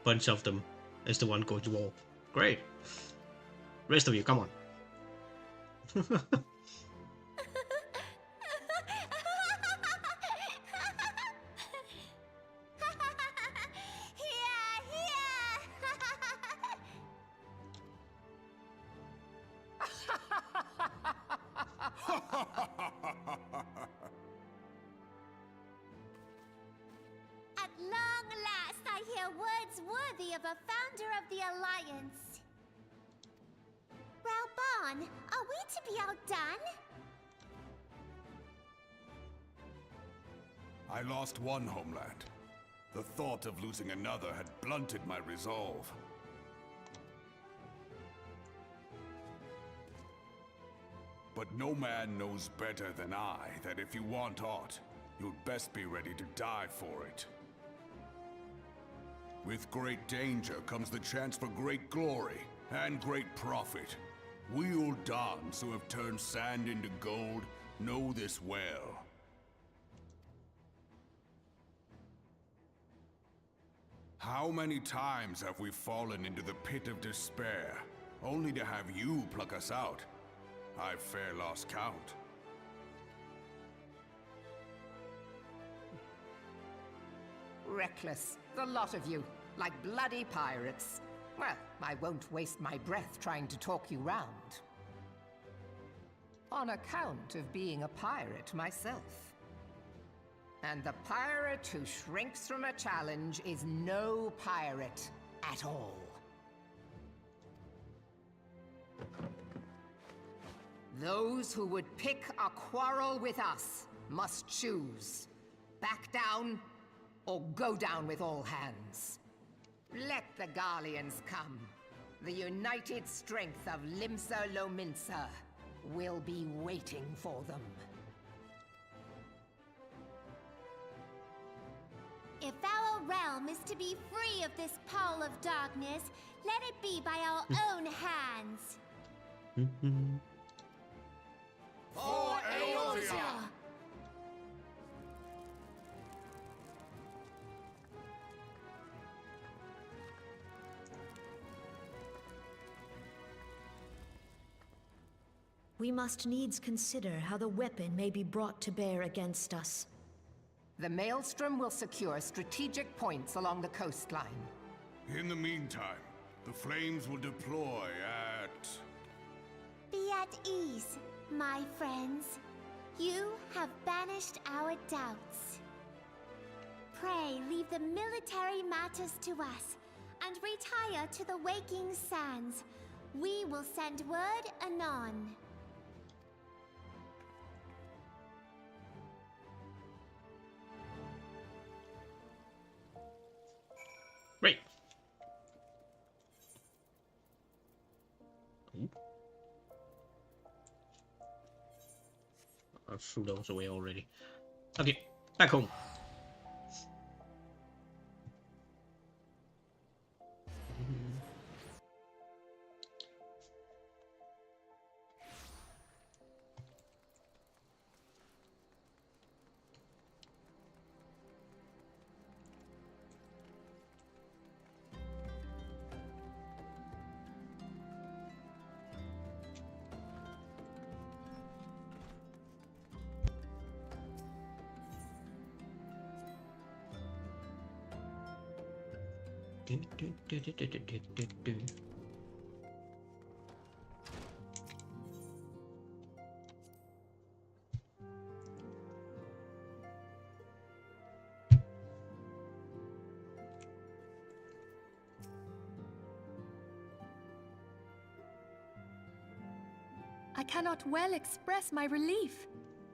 bunch of them is the one going to war. Great. Rest of you, come on. At long last, I hear words worthy of a founder of the Alliance. Rauban, are we to be outdone? I lost one homeland. The thought of losing another had blunted my resolve. But no man knows better than I that if you want aught, you'd best be ready to die for it. With great danger comes the chance for great glory and great profit. We Uldans who have turned sand into gold know this well. How many times have we fallen into the pit of despair, only to have you pluck us out? I've fair lost count. Reckless, the lot of you, like bloody pirates. Well, I won't waste my breath trying to talk you round. On account of being a pirate myself. And the pirate who shrinks from a challenge is no pirate at all. Those who would pick a quarrel with us must choose. Back down, or go down with all hands. Let the Garleans come. The united strength of Limsa Lominsa will be waiting for them. If our realm is to be free of this pall of darkness, let it be by our own hands. For Eorzea! We must needs consider how the weapon may be brought to bear against us. The Maelstrom will secure strategic points along the coastline. In the meantime, the flames will deploy at... Be at ease, my friends. You have banished our doubts. Pray leave the military matters to us, and retire to the waking sands. We will send word anon. Great. I threw those away already. Okay, back home. I cannot well express my relief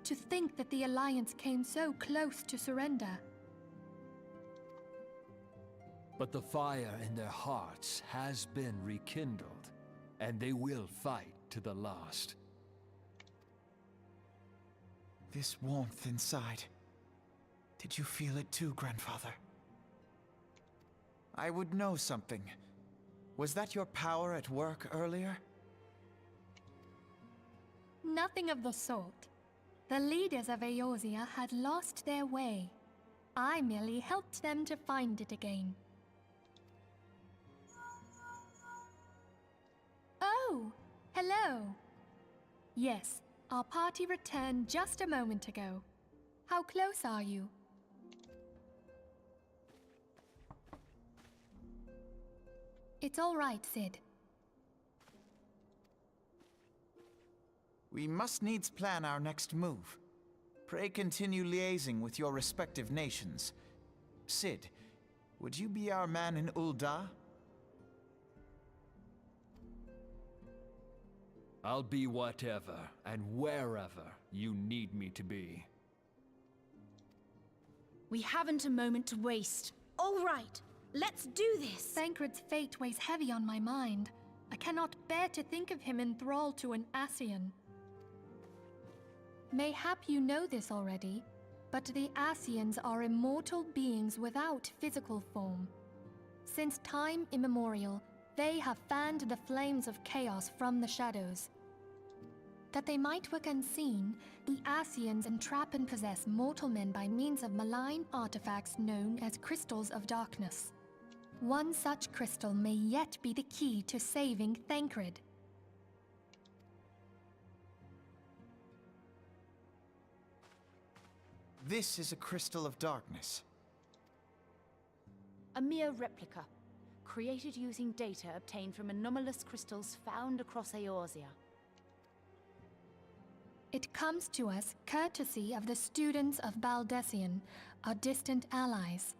to think that the Alliance came so close to surrender. But the fire in their hearts has been rekindled, and they will fight to the last. This warmth inside. Did you feel it too, Grandfather? I would know something. Was that your power at work earlier? Nothing of the sort. The leaders of Eorzea had lost their way. I merely helped them to find it again. Oh, hello. Yes, our party returned just a moment ago. How close are you? It's all right, Sid. We must needs plan our next move. Pray continue liaising with your respective nations. Sid, would you be our man in Ul'dah? I'll be whatever and wherever you need me to be. We haven't a moment to waste. All right, let's do this! Thancred's fate weighs heavy on my mind. I cannot bear to think of him in thrall to an Ascian. Mayhap you know this already, but the Ascians are immortal beings without physical form. Since time immemorial, they have fanned the flames of chaos from the shadows. That they might work unseen, the Ascians entrap and possess mortal men by means of malign artifacts known as crystals of darkness. One such crystal may yet be the key to saving Thancred. This is a crystal of darkness. A mere replica, created using data obtained from anomalous crystals found across Eorzea. It comes to us courtesy of the students of Baldessian, our distant allies.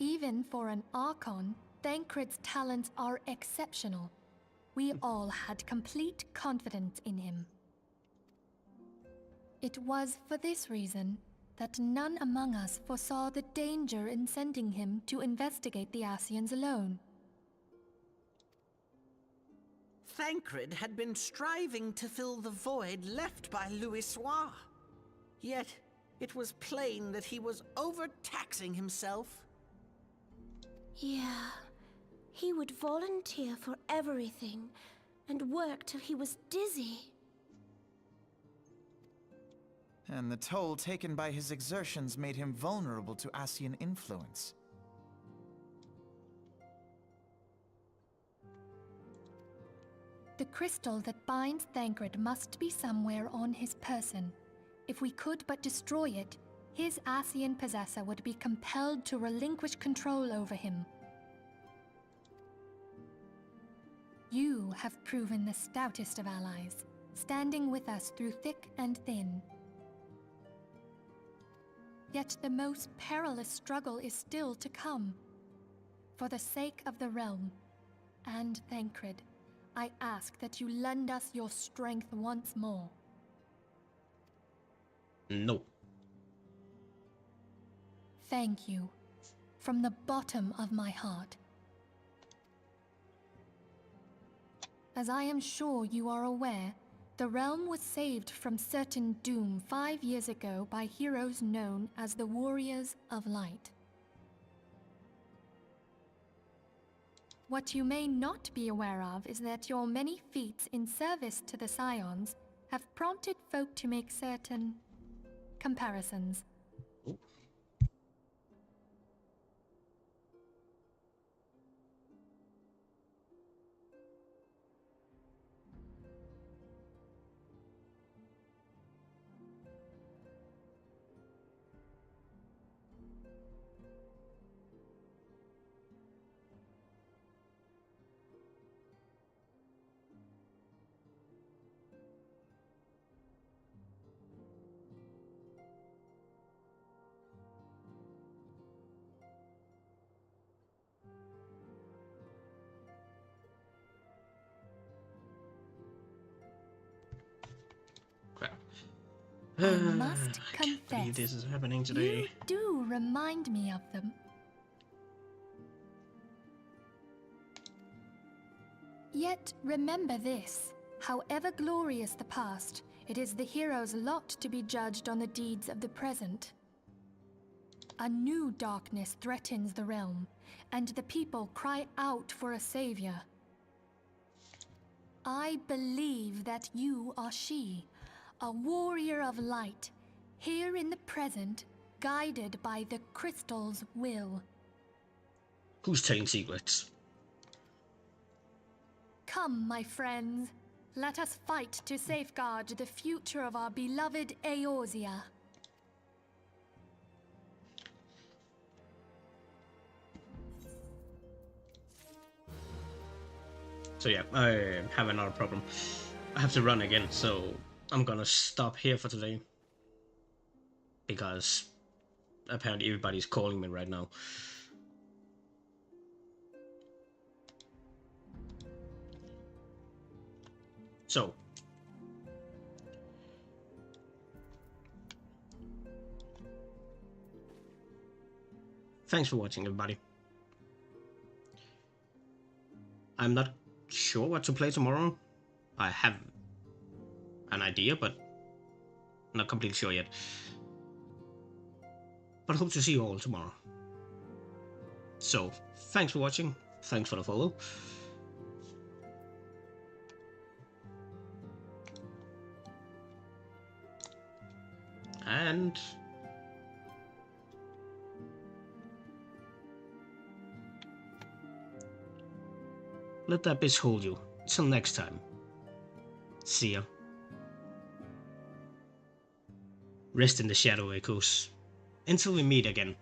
Even for an Archon, Thancred's talents are exceptional. We all had complete confidence in him. It was for this reason that none among us foresaw the danger in sending him to investigate the Ascians alone. Thancred had been striving to fill the void left by Louisoix. Yet, it was plain that he was overtaxing himself. Yeah, he would volunteer for everything and work till he was dizzy. And the toll taken by his exertions made him vulnerable to Ascian influence. The crystal that binds Thancred must be somewhere on his person. If we could but destroy it, his Ascian possessor would be compelled to relinquish control over him. You have proven the stoutest of allies, standing with us through thick and thin. Yet the most perilous struggle is still to come. For the sake of the realm, and Thancred, I ask that you lend us your strength once more. No. Thank you, from the bottom of my heart. As I am sure you are aware, the realm was saved from certain doom 5 years ago by heroes known as the Warriors of Light. What you may not be aware of is that your many feats in service to the Scions have prompted folk to make certain comparisons. I must confess, this is happening today. You do remind me of them. Yet remember this, however glorious the past, it is the hero's lot to be judged on the deeds of the present. A new darkness threatens the realm, and the people cry out for a savior. I believe that you are she, a warrior of light, here in the present, guided by the crystal's will. Who's telling secrets? Come, my friends. Let us fight to safeguard the future of our beloved Eorzea. So yeah, I have another problem. I have to run again, so I'm gonna stop here for today. Because apparently everybody's calling me right now. So thanks for watching, everybody. I'm not sure what to play tomorrow. I have an idea, but I'm not completely sure yet. But hope to see you all tomorrow. So, thanks for watching. Thanks for the follow. And let that bitch hold you. Till next time. See ya. Rest in the shadow, Echoes. Until we meet again.